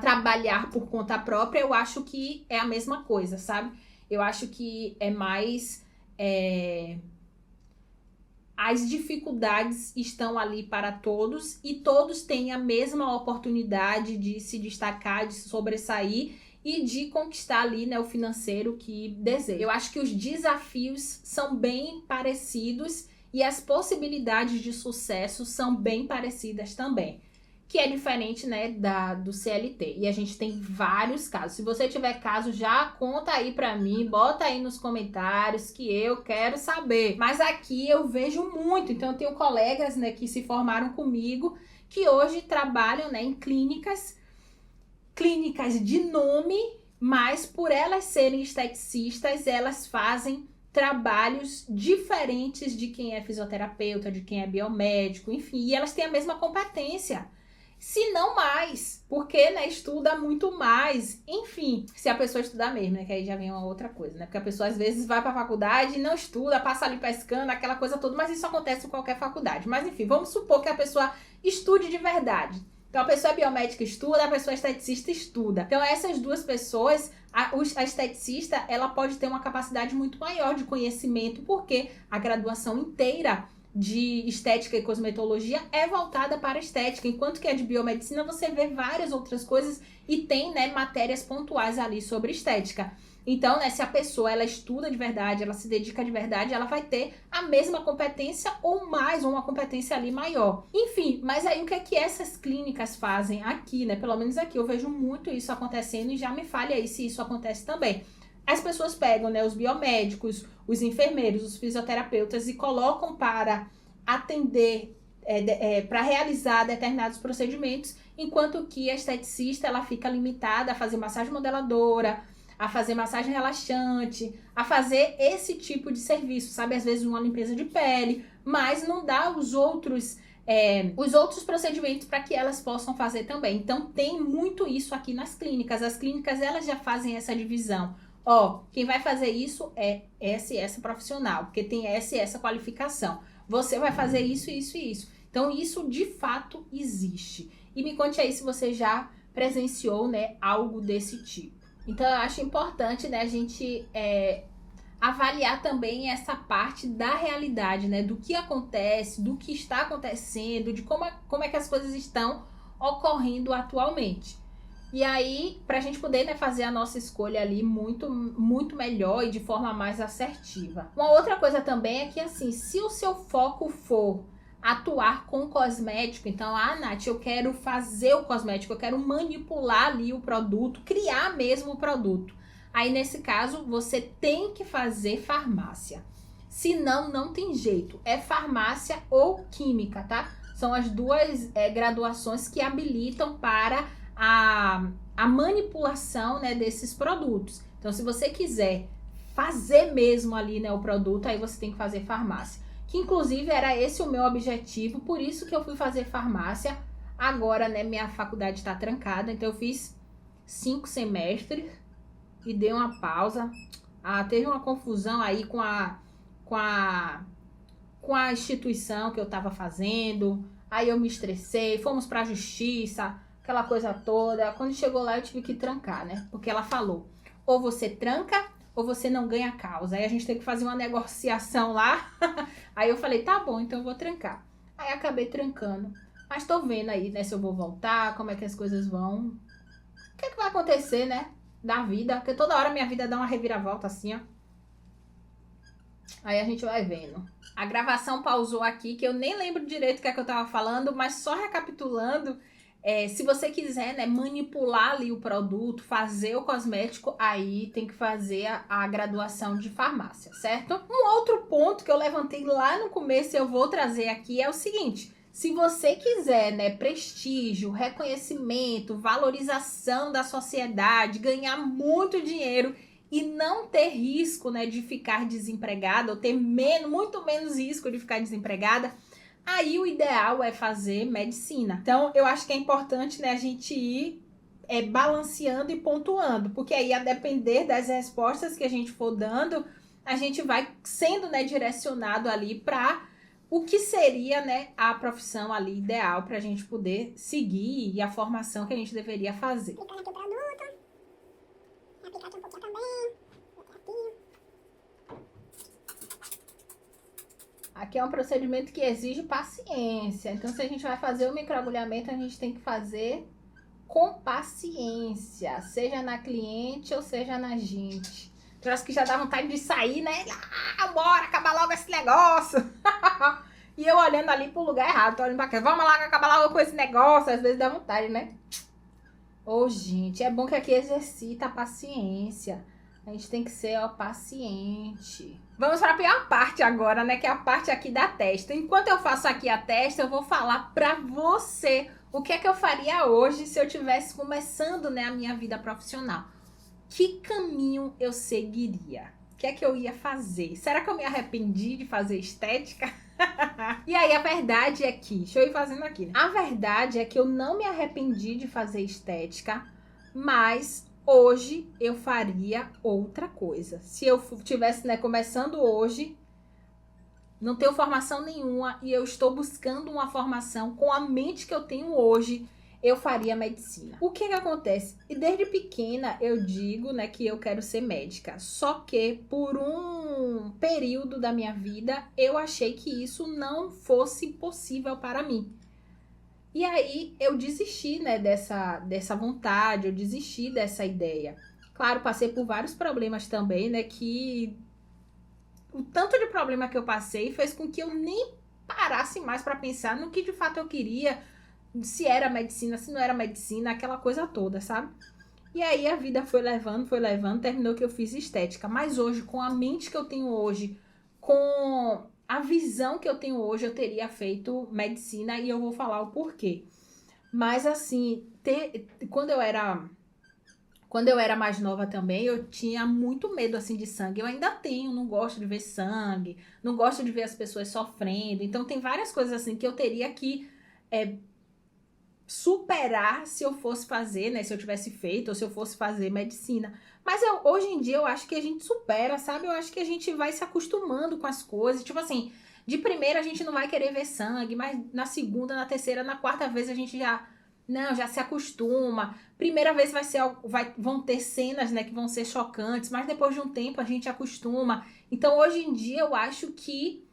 trabalhar por conta própria, eu acho que é a mesma coisa, sabe? Eu acho que é mais... as dificuldades estão ali para todos e todos têm a mesma oportunidade de se destacar, de se sobressair e de conquistar ali, né, o financeiro que deseja. Eu acho que os desafios são bem parecidos e as possibilidades de sucesso são bem parecidas também, que é diferente, né, do CLT. E a gente tem vários casos. Se você tiver caso, já conta aí pra mim, bota aí nos comentários que eu quero saber. Mas aqui eu vejo muito, então eu tenho colegas, né, que se formaram comigo, que hoje trabalham, né, em clínicas de nome, mas por elas serem esteticistas, elas fazem trabalhos diferentes de quem é fisioterapeuta, de quem é biomédico, enfim, e elas têm a mesma competência, se não mais, porque, né, estuda muito mais, enfim, se a pessoa estudar mesmo, né, que aí já vem uma outra coisa, né, porque a pessoa às vezes vai para a faculdade e não estuda, passa ali pescando, aquela coisa toda, mas isso acontece em qualquer faculdade, mas enfim, vamos supor que a pessoa estude de verdade. Então, a pessoa biomédica estuda, a pessoa esteticista estuda. Então, essas duas pessoas, a esteticista, ela pode ter uma capacidade muito maior de conhecimento, porque a graduação inteira de estética e cosmetologia é voltada para a estética, enquanto que a de biomedicina você vê várias outras coisas e tem, né, matérias pontuais ali sobre estética. Então, né, se a pessoa ela estuda de verdade, ela se dedica de verdade, ela vai ter a mesma competência ou mais, ou uma competência ali maior. Enfim, mas aí o que é que essas clínicas fazem aqui, né? Pelo menos aqui eu vejo muito isso acontecendo e já me fale aí se isso acontece também. As pessoas pegam, né, os biomédicos, os enfermeiros, os fisioterapeutas e colocam para atender, para realizar determinados procedimentos, enquanto que a esteticista ela fica limitada a fazer massagem modeladora, a fazer massagem relaxante, a fazer esse tipo de serviço, sabe? Às vezes uma limpeza de pele, mas não dá os outros procedimentos para que elas possam fazer também. Então tem muito isso aqui nas clínicas. As clínicas elas já fazem essa divisão. Ó, quem vai fazer isso é essa e essa profissional, porque tem essa e essa qualificação. Você vai fazer isso, isso e isso. Então isso de fato existe. E me conte aí se você já presenciou, né, algo desse tipo. Então, eu acho importante, né, a gente avaliar também essa parte da realidade, né, do que acontece, do que está acontecendo, de como é que as coisas estão ocorrendo atualmente. E aí, pra gente poder, né, fazer a nossa escolha ali muito melhor e de forma mais assertiva. Uma outra coisa também é que, assim, se o seu foco for atuar com cosmético, então, Nath, eu quero fazer o cosmético, eu quero manipular ali o produto, criar mesmo o produto. Aí, nesse caso, você tem que fazer farmácia. Senão, não tem jeito. É farmácia ou química, tá? São as duas graduações que habilitam para a manipulação, né, desses produtos. Então, se você quiser fazer mesmo ali, né, o produto, aí você tem que fazer farmácia. Que, inclusive, era esse o meu objetivo, por isso que eu fui fazer farmácia. Agora, né, minha faculdade está trancada, então eu fiz 5 semestres e dei uma pausa. Teve uma confusão aí com a instituição que eu estava fazendo, aí eu me estressei, fomos para a justiça, aquela coisa toda. Quando chegou lá eu tive que trancar, né? Porque ela falou, ou você tranca ou você não ganha causa. Aí a gente tem que fazer uma negociação lá. Aí eu falei, tá bom, então eu vou trancar. Aí acabei trancando. Mas tô vendo aí, né, se eu vou voltar, como é que as coisas vão. O que é que vai acontecer, né, da vida? Porque toda hora minha vida dá uma reviravolta assim, ó. Aí a gente vai vendo. A gravação pausou aqui, que eu nem lembro direito o que é que eu tava falando, mas só recapitulando, se você quiser, né, manipular ali o produto, fazer o cosmético, aí tem que fazer a graduação de farmácia, certo? Um outro ponto que eu levantei lá no começo e eu vou trazer aqui é o seguinte: se você quiser, né, prestígio, reconhecimento, valorização da sociedade, ganhar muito dinheiro e não ter risco, né, de ficar desempregada, ou ter muito menos risco de ficar desempregada, aí o ideal é fazer medicina. Então, eu acho que é importante, né, a gente ir balanceando e pontuando, porque aí, a depender das respostas que a gente for dando, a gente vai sendo, né, direcionado ali para o que seria, né, a profissão ali ideal para a gente poder seguir e a formação que a gente deveria fazer. Aplicar aqui um pouquinho também. Aqui é um procedimento que exige paciência. Então, se a gente vai fazer o microagulhamento, a gente tem que fazer com paciência. Seja na cliente ou seja na gente. Parece que já dá vontade de sair, né? Bora, acabar logo esse negócio. E eu olhando ali pro lugar errado. Tô olhando pra cá. Vamos lá, acabar logo com esse negócio. Às vezes dá vontade, né? Gente, é bom que aqui exercita a paciência. A gente tem que ser, paciente. Vamos para a pior parte agora, né? Que é a parte aqui da testa. Enquanto eu faço aqui a testa, eu vou falar pra você o que é que eu faria hoje se eu tivesse começando, né, a minha vida profissional. Que caminho eu seguiria? O que é que eu ia fazer? Será que eu me arrependi de fazer estética? E aí, a verdade é que... Deixa eu ir fazendo aqui, né? A verdade é que eu não me arrependi de fazer estética, mas hoje eu faria outra coisa. Se eu tivesse, né, começando hoje, não tenho formação nenhuma e eu estou buscando uma formação com a mente que eu tenho hoje, eu faria medicina. O que acontece? E desde pequena eu digo, né, que eu quero ser médica. Só que por um período da minha vida eu achei que isso não fosse possível para mim. E aí eu desisti, né, dessa vontade, eu desisti dessa ideia. Claro, passei por vários problemas também, né, que o tanto de problema que eu passei fez com que eu nem parasse mais para pensar no que de fato eu queria, se era medicina, se não era medicina, aquela coisa toda, sabe? E aí a vida foi levando, terminou que eu fiz estética. Mas hoje, com a mente que eu tenho hoje, com a visão que eu tenho hoje, eu teria feito medicina e eu vou falar o porquê. Mas assim, quando eu era mais nova também, eu tinha muito medo assim de sangue. Eu ainda tenho, não gosto de ver sangue, não gosto de ver as pessoas sofrendo. Então tem várias coisas assim que eu teria que superar se eu fosse fazer, né? Se eu tivesse feito ou se eu fosse fazer medicina. Mas hoje em dia eu acho que a gente supera, sabe? Eu acho que a gente vai se acostumando com as coisas. Tipo assim, de primeira a gente não vai querer ver sangue, mas na segunda, na terceira, na quarta vez a gente já se acostuma. Primeira vez vão ter cenas, né, que vão ser chocantes, mas depois de um tempo a gente acostuma. Então hoje em dia eu acho que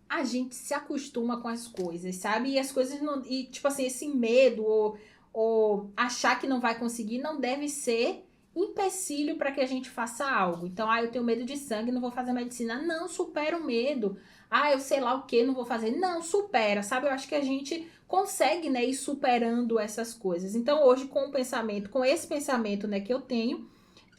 a gente se acostuma com as coisas, sabe? E as coisas não... E, tipo assim, esse medo ou achar que não vai conseguir não deve ser empecilho para que a gente faça algo. Então, eu tenho medo de sangue, não vou fazer medicina. Não, supera o medo. Eu sei lá o que, não vou fazer. Não, supera, sabe? Eu acho que a gente consegue, né, ir superando essas coisas. Então, hoje, com esse pensamento, né, que eu tenho,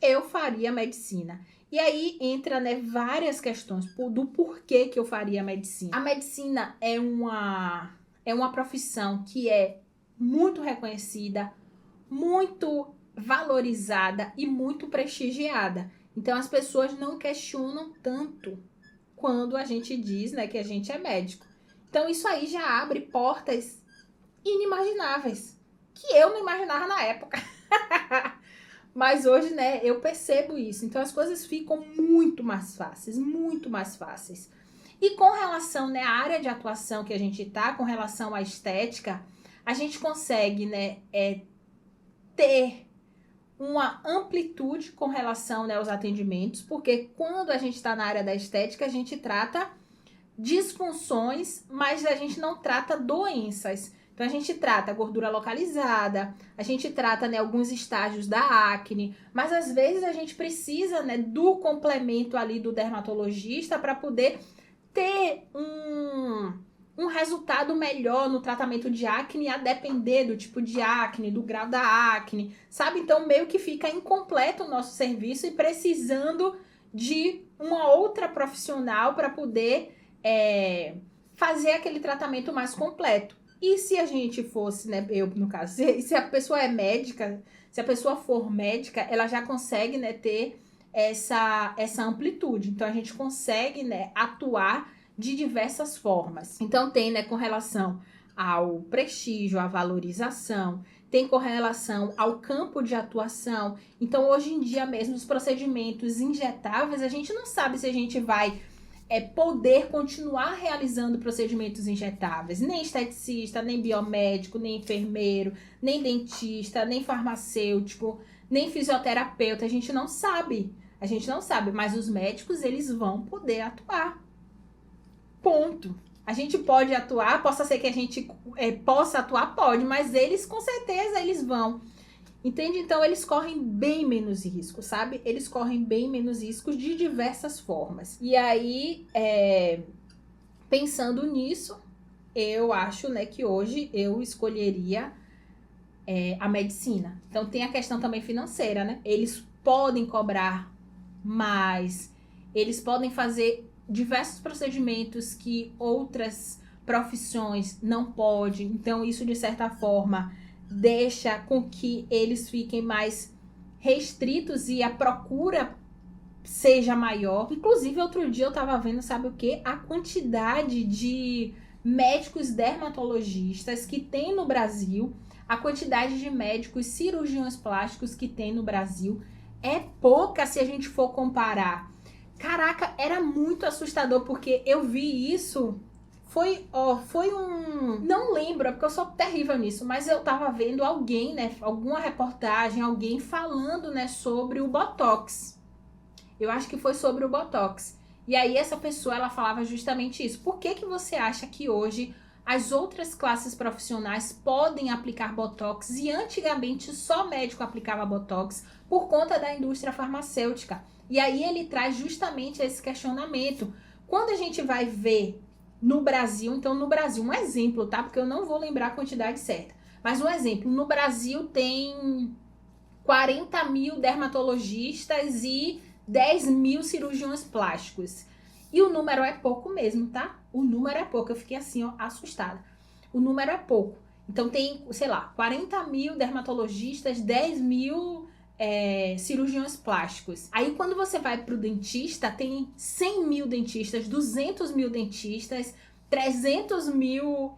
eu faria medicina. E aí entra, né, várias questões do porquê que eu faria medicina. A medicina é uma profissão que é muito reconhecida, muito valorizada e muito prestigiada. Então as pessoas não questionam tanto quando a gente diz, né, que a gente é médico. Então isso aí já abre portas inimagináveis, que eu não imaginava na época. Mas hoje, né, eu percebo isso. Então as coisas ficam muito mais fáceis, muito mais fáceis. E com relação, né, à área de atuação que a gente tá, com relação à estética, a gente consegue, né, ter uma amplitude com relação, né, aos atendimentos, porque quando a gente está na área da estética, a gente trata disfunções, mas a gente não trata doenças. Então, a gente trata gordura localizada, a gente trata, né, alguns estágios da acne, mas às vezes a gente precisa, né, do complemento ali do dermatologista para poder ter um resultado melhor no tratamento de acne, a depender do tipo de acne, do grau da acne, sabe? Então, meio que fica incompleto o nosso serviço e precisando de uma outra profissional para poder fazer aquele tratamento mais completo. E se a gente fosse, né, eu no caso, se a pessoa é médica, se a pessoa for médica, ela já consegue, né, ter essa amplitude. Então, a gente consegue, né, atuar de diversas formas. Então, tem, né, com relação ao prestígio, à valorização, tem com relação ao campo de atuação. Então, hoje em dia mesmo, os procedimentos injetáveis, a gente não sabe se a gente vai poder continuar realizando procedimentos injetáveis. Nem esteticista, nem biomédico, nem enfermeiro, nem dentista, nem farmacêutico, nem fisioterapeuta. A gente não sabe. A gente não sabe, mas os médicos, eles vão poder atuar. Ponto. A gente pode atuar, possa ser que a gente possa atuar, pode, mas eles, com certeza, eles vão. Entende? Então, eles correm bem menos risco, sabe? Eles correm bem menos riscos de diversas formas. E aí, pensando nisso, eu acho, né, que hoje eu escolheria a medicina. Então, tem a questão também financeira, né? Eles podem cobrar mais, eles podem fazer diversos procedimentos que outras profissões não podem. Então, isso, de certa forma, deixa com que eles fiquem mais restritos e a procura seja maior. Inclusive, outro dia eu tava vendo, sabe o quê? A quantidade de médicos dermatologistas que tem no Brasil, a quantidade de médicos cirurgiões plásticos que tem no Brasil é pouca se a gente for comparar. Caraca, era muito assustador, porque eu vi isso, foi não lembro, é porque eu sou terrível nisso, mas eu tava vendo alguém, né, alguma reportagem, alguém falando, né, sobre o Botox. Eu acho que foi sobre o Botox. E aí essa pessoa, ela falava justamente isso. Por que você acha que hoje as outras classes profissionais podem aplicar Botox e antigamente só médico aplicava Botox por conta da indústria farmacêutica? E aí ele traz justamente esse questionamento. Quando a gente vai ver no Brasil, então no Brasil, um exemplo, tá? Porque eu não vou lembrar a quantidade certa. Mas um exemplo, no Brasil tem 40 mil dermatologistas e 10 mil cirurgiões plásticos. E o número é pouco mesmo, tá? O número é pouco. Eu fiquei assim, ó, assustada. O número é pouco. Então tem, sei lá, 40 mil dermatologistas, 10 mil cirurgiões plásticos. Aí quando você vai pro dentista, tem 100 mil dentistas, 200 mil dentistas, 300 mil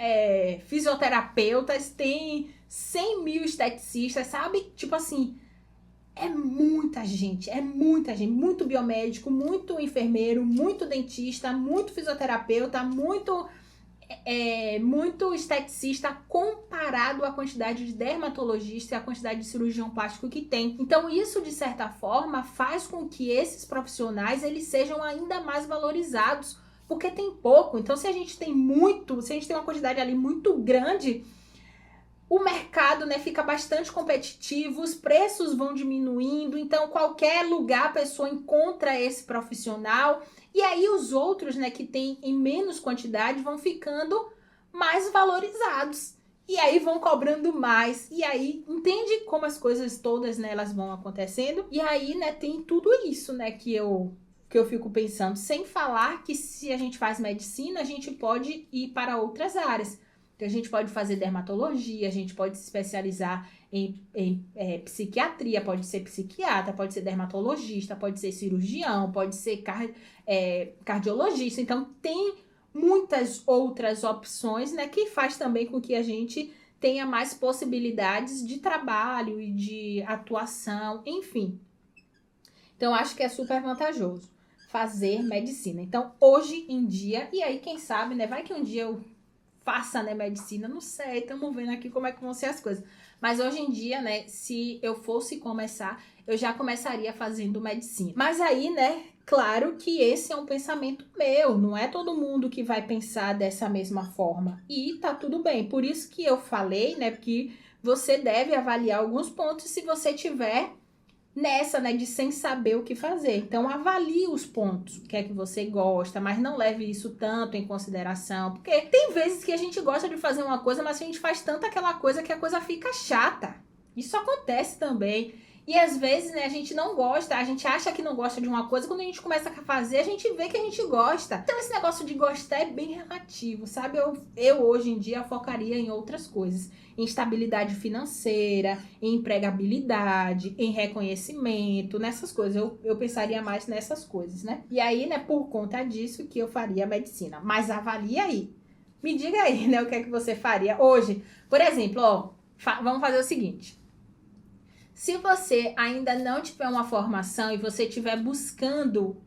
fisioterapeutas, tem 100 mil esteticistas, sabe? Tipo assim, é muita gente, muito biomédico, muito enfermeiro, muito dentista, muito fisioterapeuta, muito esteticista comparado à quantidade de dermatologista e à quantidade de cirurgião plástico que tem. Então isso, de certa forma, faz com que esses profissionais eles sejam ainda mais valorizados, porque tem pouco. Então se a gente tem uma quantidade ali muito grande, o mercado, né, fica bastante competitivo, os preços vão diminuindo, então qualquer lugar a pessoa encontra esse profissional, e aí os outros, né, que tem em menos quantidade vão ficando mais valorizados. E aí vão cobrando mais, e aí entende como as coisas todas, né, elas vão acontecendo? E aí, né, tem tudo isso, né, que eu fico pensando, sem falar que se a gente faz medicina, a gente pode ir para outras áreas. Então, a gente pode fazer dermatologia, a gente pode se especializar em psiquiatria, pode ser psiquiatra, pode ser dermatologista, pode ser cirurgião, pode ser cardiologista. Então, tem muitas outras opções, né, que faz também com que a gente tenha mais possibilidades de trabalho e de atuação, enfim. Então, acho que é super vantajoso fazer medicina. Então, hoje em dia, e aí, quem sabe, né, vai que um dia eu faça, né, medicina, não sei, estamos vendo aqui como é que vão ser as coisas. Mas hoje em dia, né, se eu fosse começar, eu já começaria fazendo medicina. Mas aí, né, claro que esse é um pensamento meu, não é todo mundo que vai pensar dessa mesma forma. E tá tudo bem, por isso que eu falei, né, que você deve avaliar alguns pontos se você tiver nessa, né, de sem saber o que fazer. Então, avalie os pontos, o que é que você gosta, mas não leve isso tanto em consideração, porque tem vezes que a gente gosta de fazer uma coisa, mas a gente faz tanto aquela coisa que a coisa fica chata. Isso acontece também. E às vezes, né, a gente não gosta, a gente acha que não gosta de uma coisa, quando a gente começa a fazer, a gente vê que a gente gosta. Então, esse negócio de gostar é bem relativo, sabe? Eu hoje em dia focaria em outras coisas. Em estabilidade financeira, em empregabilidade, em reconhecimento, nessas coisas. Eu pensaria mais nessas coisas, né? E aí, né, por conta disso que eu faria medicina. Mas avalie aí. Me diga aí, né, o que é que você faria hoje. Por exemplo, ó, vamos fazer o seguinte. Se você ainda não tiver uma formação e você estiver buscando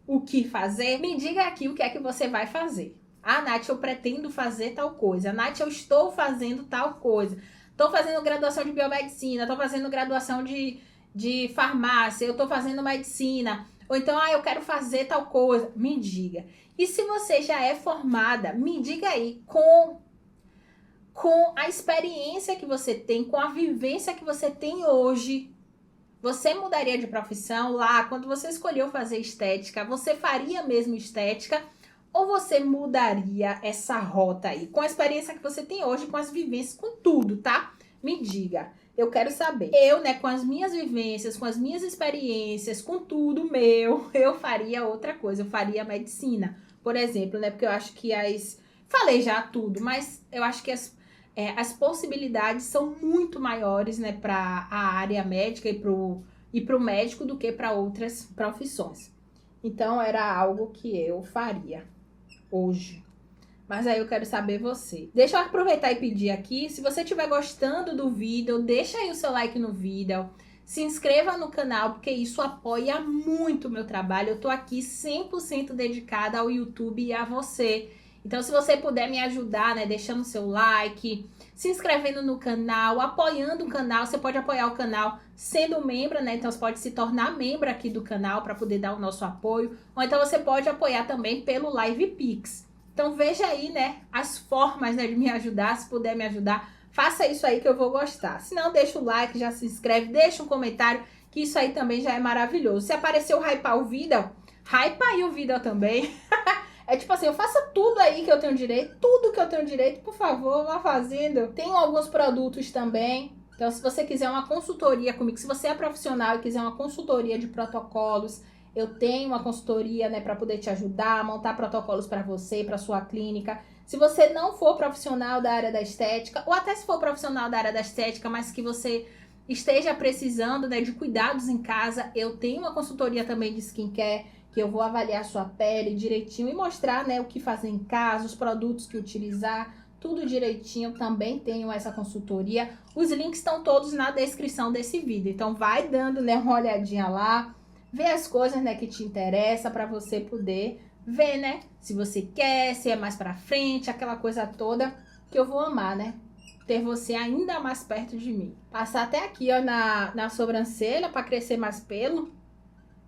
o que fazer, me diga aqui o que é que você vai fazer. Ah, Nath, eu pretendo fazer tal coisa. Nath, eu estou fazendo tal coisa. Estou fazendo graduação de biomedicina, estou fazendo graduação de farmácia, eu estou fazendo medicina. Ou então, eu quero fazer tal coisa. Me diga. E se você já é formada, me diga aí com a experiência que você tem, com a vivência que você tem hoje, você mudaria de profissão lá? Quando você escolheu fazer estética, você faria mesmo estética? Ou você mudaria essa rota aí? Com a experiência que você tem hoje, com as vivências, com tudo, tá? Me diga. Eu quero saber. Eu, né, com as minhas vivências, com as minhas experiências, com tudo meu, eu faria outra coisa. Eu faria medicina, por exemplo, né? Porque eu acho que falei já tudo, mas eu acho que as possibilidades são muito maiores, né, para a área médica e pro médico do que para outras profissões. Então, era algo que eu faria hoje. Mas aí eu quero saber você. Deixa eu aproveitar e pedir aqui, se você estiver gostando do vídeo, deixa aí o seu like no vídeo, se inscreva no canal, porque isso apoia muito o meu trabalho. Eu tô aqui 100% dedicada ao YouTube e a você. Então, se você puder me ajudar, né, deixando seu like, se inscrevendo no canal, apoiando o canal, você pode apoiar o canal sendo membro, né? Então, você pode se tornar membro aqui do canal para poder dar o nosso apoio. Ou então, você pode apoiar também pelo Live Pix. Então, veja aí, né, as formas, né, de me ajudar. Se puder me ajudar, faça isso aí que eu vou gostar. Se não, deixa o like, já se inscreve, deixa um comentário, que isso aí também já é maravilhoso. Se apareceu hypar o vídeo, hypa aí o vídeo também. É tipo assim, eu faço tudo aí que eu tenho direito, tudo que eu tenho direito, por favor, vá fazendo. Tenho alguns produtos também. Então, se você quiser uma consultoria comigo, se você é profissional e quiser uma consultoria de protocolos, eu tenho uma consultoria, né, para poder te ajudar a montar protocolos para você, para sua clínica. Se você não for profissional da área da estética, ou até se for profissional da área da estética, mas que você esteja precisando, né, de cuidados em casa, eu tenho uma consultoria também de skincare, que eu vou avaliar a sua pele direitinho e mostrar, né, o que fazer em casa, os produtos que utilizar, tudo direitinho. Também tenho essa consultoria. Os links estão todos na descrição desse vídeo. Então, vai dando, né, uma olhadinha lá, vê as coisas, né, que te interessam para você poder ver, né, se você quer, se é mais pra frente, aquela coisa toda que eu vou amar, né, ter você ainda mais perto de mim. Passar até aqui, ó, na sobrancelha para crescer mais pelo.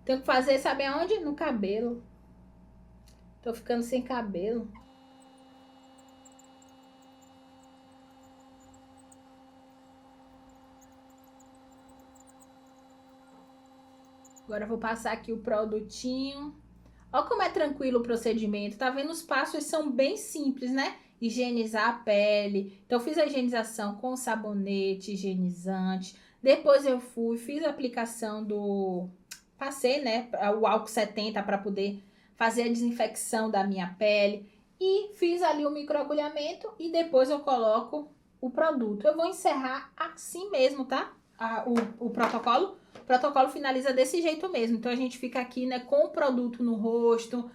Tenho que fazer, sabe aonde? No cabelo. Tô ficando sem cabelo. Agora eu vou passar aqui o produtinho. Olha como é tranquilo o procedimento. Tá vendo? Os passos são bem simples, né? Higienizar a pele. Então, eu fiz a higienização com sabonete, higienizante. Depois eu fiz a aplicação Passei, né? O álcool 70 para poder fazer a desinfecção da minha pele. E fiz ali o microagulhamento e depois eu coloco o produto. Eu vou encerrar assim mesmo, tá? O protocolo. O protocolo finaliza desse jeito mesmo. Então, a gente fica aqui, né, com o produto no rosto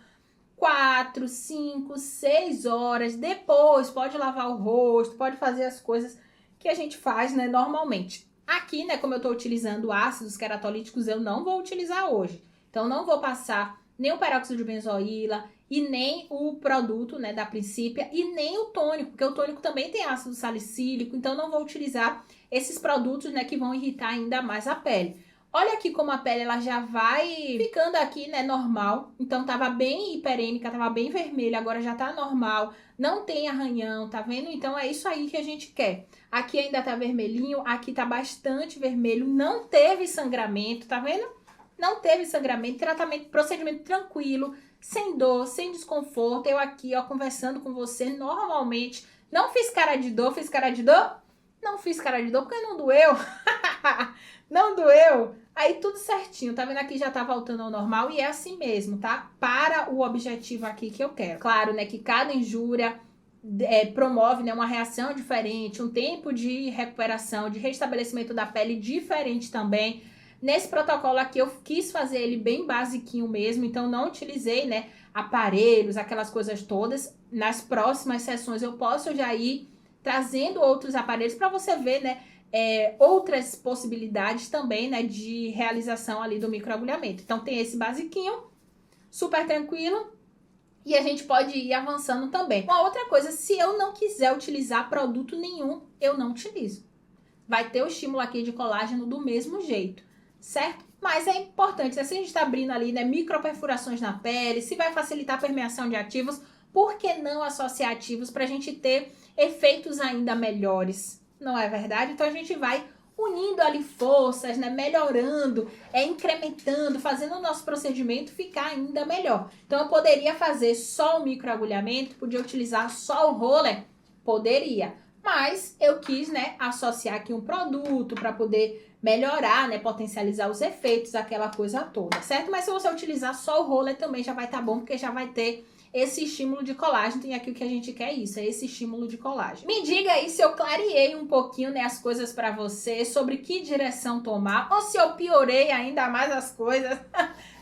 4, 5, 6 horas. Depois, pode lavar o rosto, pode fazer as coisas que a gente faz, né, normalmente. Aqui, né, como eu tô utilizando ácidos queratolíticos, eu não vou utilizar hoje. Então, não vou passar nem o peróxido de benzoíla e nem o produto, né, da Principia e nem o tônico, porque o tônico também tem ácido salicílico, então não vou utilizar esses produtos, né, que vão irritar ainda mais a pele. Olha aqui como a pele ela já vai ficando aqui, né, normal. Então tava bem hiperêmica, tava bem vermelha, agora já tá normal. Não tem arranhão, tá vendo? Então é isso aí que a gente quer. Aqui ainda tá vermelhinho, aqui tá bastante vermelho, não teve sangramento, tá vendo? Não teve sangramento, tratamento, procedimento tranquilo, sem dor, sem desconforto. Eu aqui, ó, conversando com você normalmente. Não fiz cara de dor, fiz cara de dor? Não fiz cara de dor porque não doeu. Não doeu. Aí tudo certinho, tá vendo? Aqui já tá voltando ao normal e é assim mesmo, tá? Para o objetivo aqui que eu quero. Claro, né, que cada injúria promove, né, uma reação diferente, um tempo de recuperação, de restabelecimento da pele diferente também. Nesse protocolo aqui eu quis fazer ele bem basiquinho mesmo, então não utilizei, né, aparelhos, aquelas coisas todas. Nas próximas sessões eu posso já ir trazendo outros aparelhos para você ver, né, outras possibilidades também, né, de realização ali do microagulhamento. Então tem esse basiquinho, super tranquilo, e a gente pode ir avançando também. Uma outra coisa, se eu não quiser utilizar produto nenhum, eu não utilizo. Vai ter o estímulo aqui de colágeno do mesmo jeito, certo? Mas é importante, se a gente está abrindo ali, né, microperfurações na pele, se vai facilitar a permeação de ativos, por que não associar ativos para a gente ter efeitos ainda melhores? Não é verdade? Então a gente vai unindo ali forças, né? Melhorando, incrementando, fazendo o nosso procedimento ficar ainda melhor. Então eu poderia fazer só o microagulhamento, podia utilizar só o roller? Poderia. Mas eu quis, né, associar aqui um produto para poder melhorar, né, potencializar os efeitos, aquela coisa toda, certo? Mas se você utilizar só o roller também já vai estar bom, porque já vai ter esse estímulo de colágeno. E aqui o que a gente quer é isso, é esse estímulo de colágeno. Me diga aí se eu clareei um pouquinho, né, as coisas para você, sobre que direção tomar, ou se eu piorei ainda mais as coisas.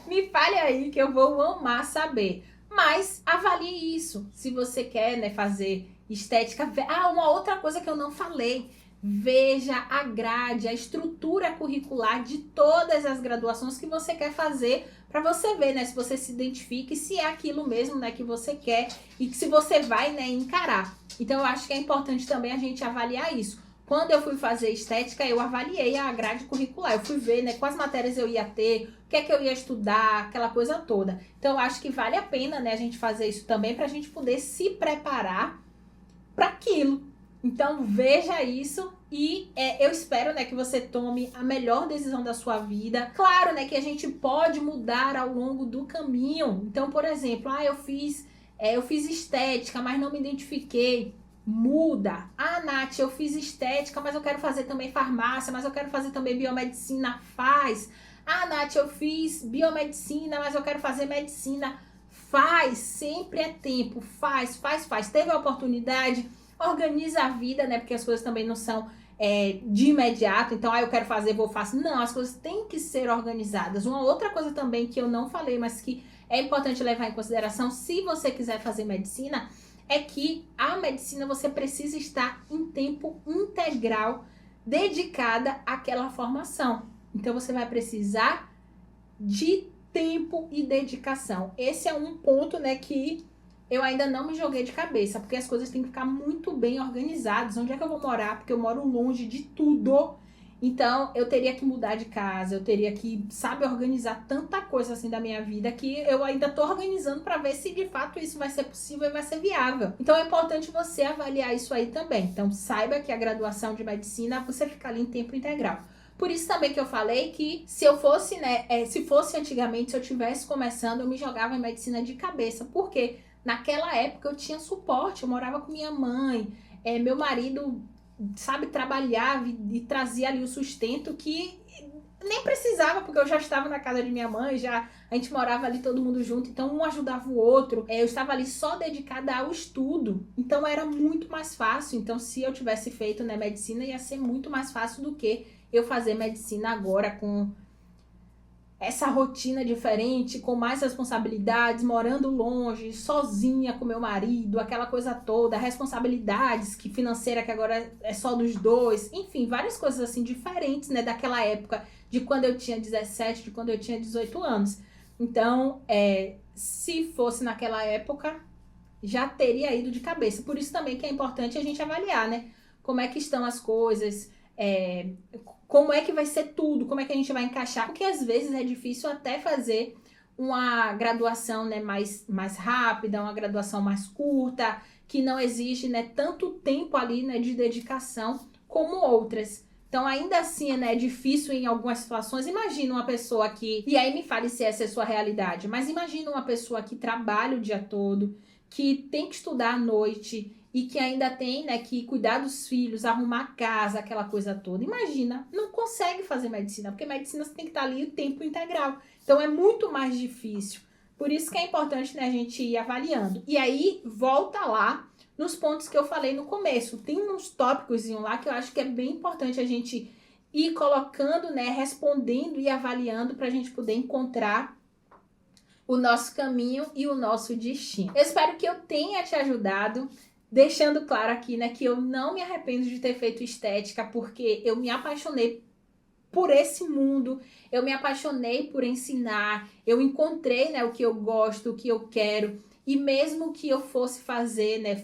Me fale aí que eu vou amar saber. Mas avalie isso, se você quer, né, fazer estética. Uma outra coisa que eu não falei. Veja a grade, a estrutura curricular de todas as graduações que você quer fazer, para você ver, né, se você se identifica e se é aquilo mesmo, né, que você quer e que se você vai, né, encarar. Então eu acho que é importante também a gente avaliar isso. Quando eu fui fazer estética, eu avaliei a grade curricular, eu fui ver, né, quais matérias eu ia ter, o que é que eu ia estudar, aquela coisa toda. Então eu acho que vale a pena, né, a gente fazer isso também para a gente poder se preparar para aquilo. Então veja isso e eu espero, né, que você tome a melhor decisão da sua vida. Claro, né, que a gente pode mudar ao longo do caminho. Então, por exemplo, eu fiz estética, mas não me identifiquei. Muda. Nath, eu fiz estética, mas eu quero fazer também farmácia, mas eu quero fazer também biomedicina. Faz. Nath, eu fiz biomedicina, mas eu quero fazer medicina. Faz. Sempre é tempo. Faz. Teve a oportunidade, organiza a vida, né? Porque as coisas também não são de imediato. Então, eu quero fazer, faço. Não, as coisas têm que ser organizadas. Uma outra coisa também que eu não falei, mas que é importante levar em consideração, se você quiser fazer medicina, é que a medicina você precisa estar em tempo integral dedicada àquela formação. Então, você vai precisar de tempo e dedicação. Esse é um ponto, né, que eu ainda não me joguei de cabeça, porque as coisas têm que ficar muito bem organizadas. Onde é que eu vou morar? Porque eu moro longe de tudo. Então, eu teria que mudar de casa, eu teria que, organizar tanta coisa assim da minha vida que eu ainda tô organizando para ver se de fato isso vai ser possível e vai ser viável. Então, é importante você avaliar isso aí também. Então, saiba que a graduação de medicina, você fica ali em tempo integral. Por isso também que eu falei que se eu fosse, né, se fosse antigamente, se eu tivesse começando, eu me jogava em medicina de cabeça. Porque naquela época eu tinha suporte, eu morava com minha mãe, meu marido, sabe, trabalhava e trazia ali o sustento que nem precisava, porque eu já estava na casa de minha mãe, já a gente morava ali todo mundo junto, então um ajudava o outro. Eu estava ali só dedicada ao estudo, então era muito mais fácil. Então se eu tivesse feito, né, medicina, ia ser muito mais fácil do que eu fazer medicina agora com essa rotina diferente, com mais responsabilidades, morando longe, sozinha com meu marido, aquela coisa toda, responsabilidades que financeira que agora é só dos dois, enfim, várias coisas assim diferentes, né, daquela época de quando eu tinha 17, de quando eu tinha 18 anos. Então, se fosse naquela época, já teria ido de cabeça. Por isso também que é importante a gente avaliar, né, como é que estão as coisas, como é que vai ser tudo, como é que a gente vai encaixar, porque às vezes é difícil até fazer uma graduação, né, mais rápida, uma graduação mais curta, que não exige, né, tanto tempo ali, né, de dedicação como outras. Então, ainda assim, né, é difícil em algumas situações. Imagina uma pessoa que, e aí me fale se essa é a sua realidade, mas imagina uma pessoa que trabalha o dia todo, que tem que estudar à noite e que ainda tem, né, que cuidar dos filhos, arrumar a casa, aquela coisa toda. Imagina, não consegue fazer medicina, porque medicina você tem que estar ali o tempo integral. Então é muito mais difícil. Por isso que é importante, né, a gente ir avaliando. E aí, volta lá nos pontos que eu falei no começo. Tem uns tópicos lá que eu acho que é bem importante a gente ir colocando, né, respondendo e avaliando para a gente poder encontrar o nosso caminho e o nosso destino. Eu espero que eu tenha te ajudado, deixando claro aqui, né, que eu não me arrependo de ter feito estética, porque eu me apaixonei por esse mundo, eu me apaixonei por ensinar, eu encontrei, né, o que eu gosto, o que eu quero, e mesmo que eu fosse fazer, né,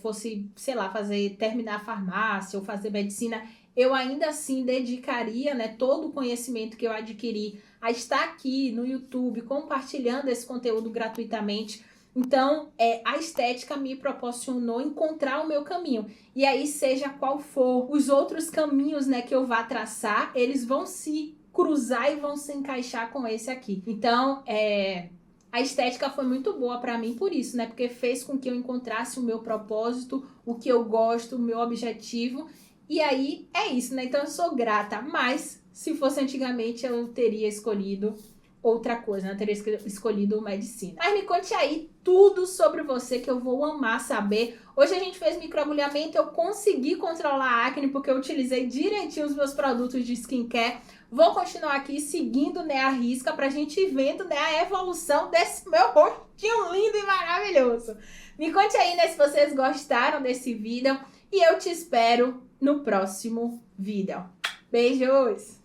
sei lá, terminar a farmácia ou fazer medicina, eu ainda assim dedicaria, né, todo o conhecimento que eu adquiri a estar aqui no YouTube compartilhando esse conteúdo gratuitamente. Então, a estética me proporcionou encontrar o meu caminho. E aí, seja qual for os outros caminhos, né, que eu vá traçar, eles vão se cruzar e vão se encaixar com esse aqui. Então, a estética foi muito boa para mim por isso, né? Porque fez com que eu encontrasse o meu propósito, o que eu gosto, o meu objetivo. E aí, é isso, né? Então, eu sou grata. Mas, se fosse antigamente, eu teria escolhido outra coisa, né? Eu teria escolhido medicina. Mas me conte aí tudo sobre você que eu vou amar saber. Hoje a gente fez microagulhamento, eu consegui controlar a acne porque eu utilizei direitinho os meus produtos de skincare. Vou continuar aqui seguindo, né, a risca pra gente ir vendo, né, a evolução desse meu rostinho lindo e maravilhoso. Me conte aí, né, se vocês gostaram desse vídeo e eu te espero no próximo vídeo. Beijos!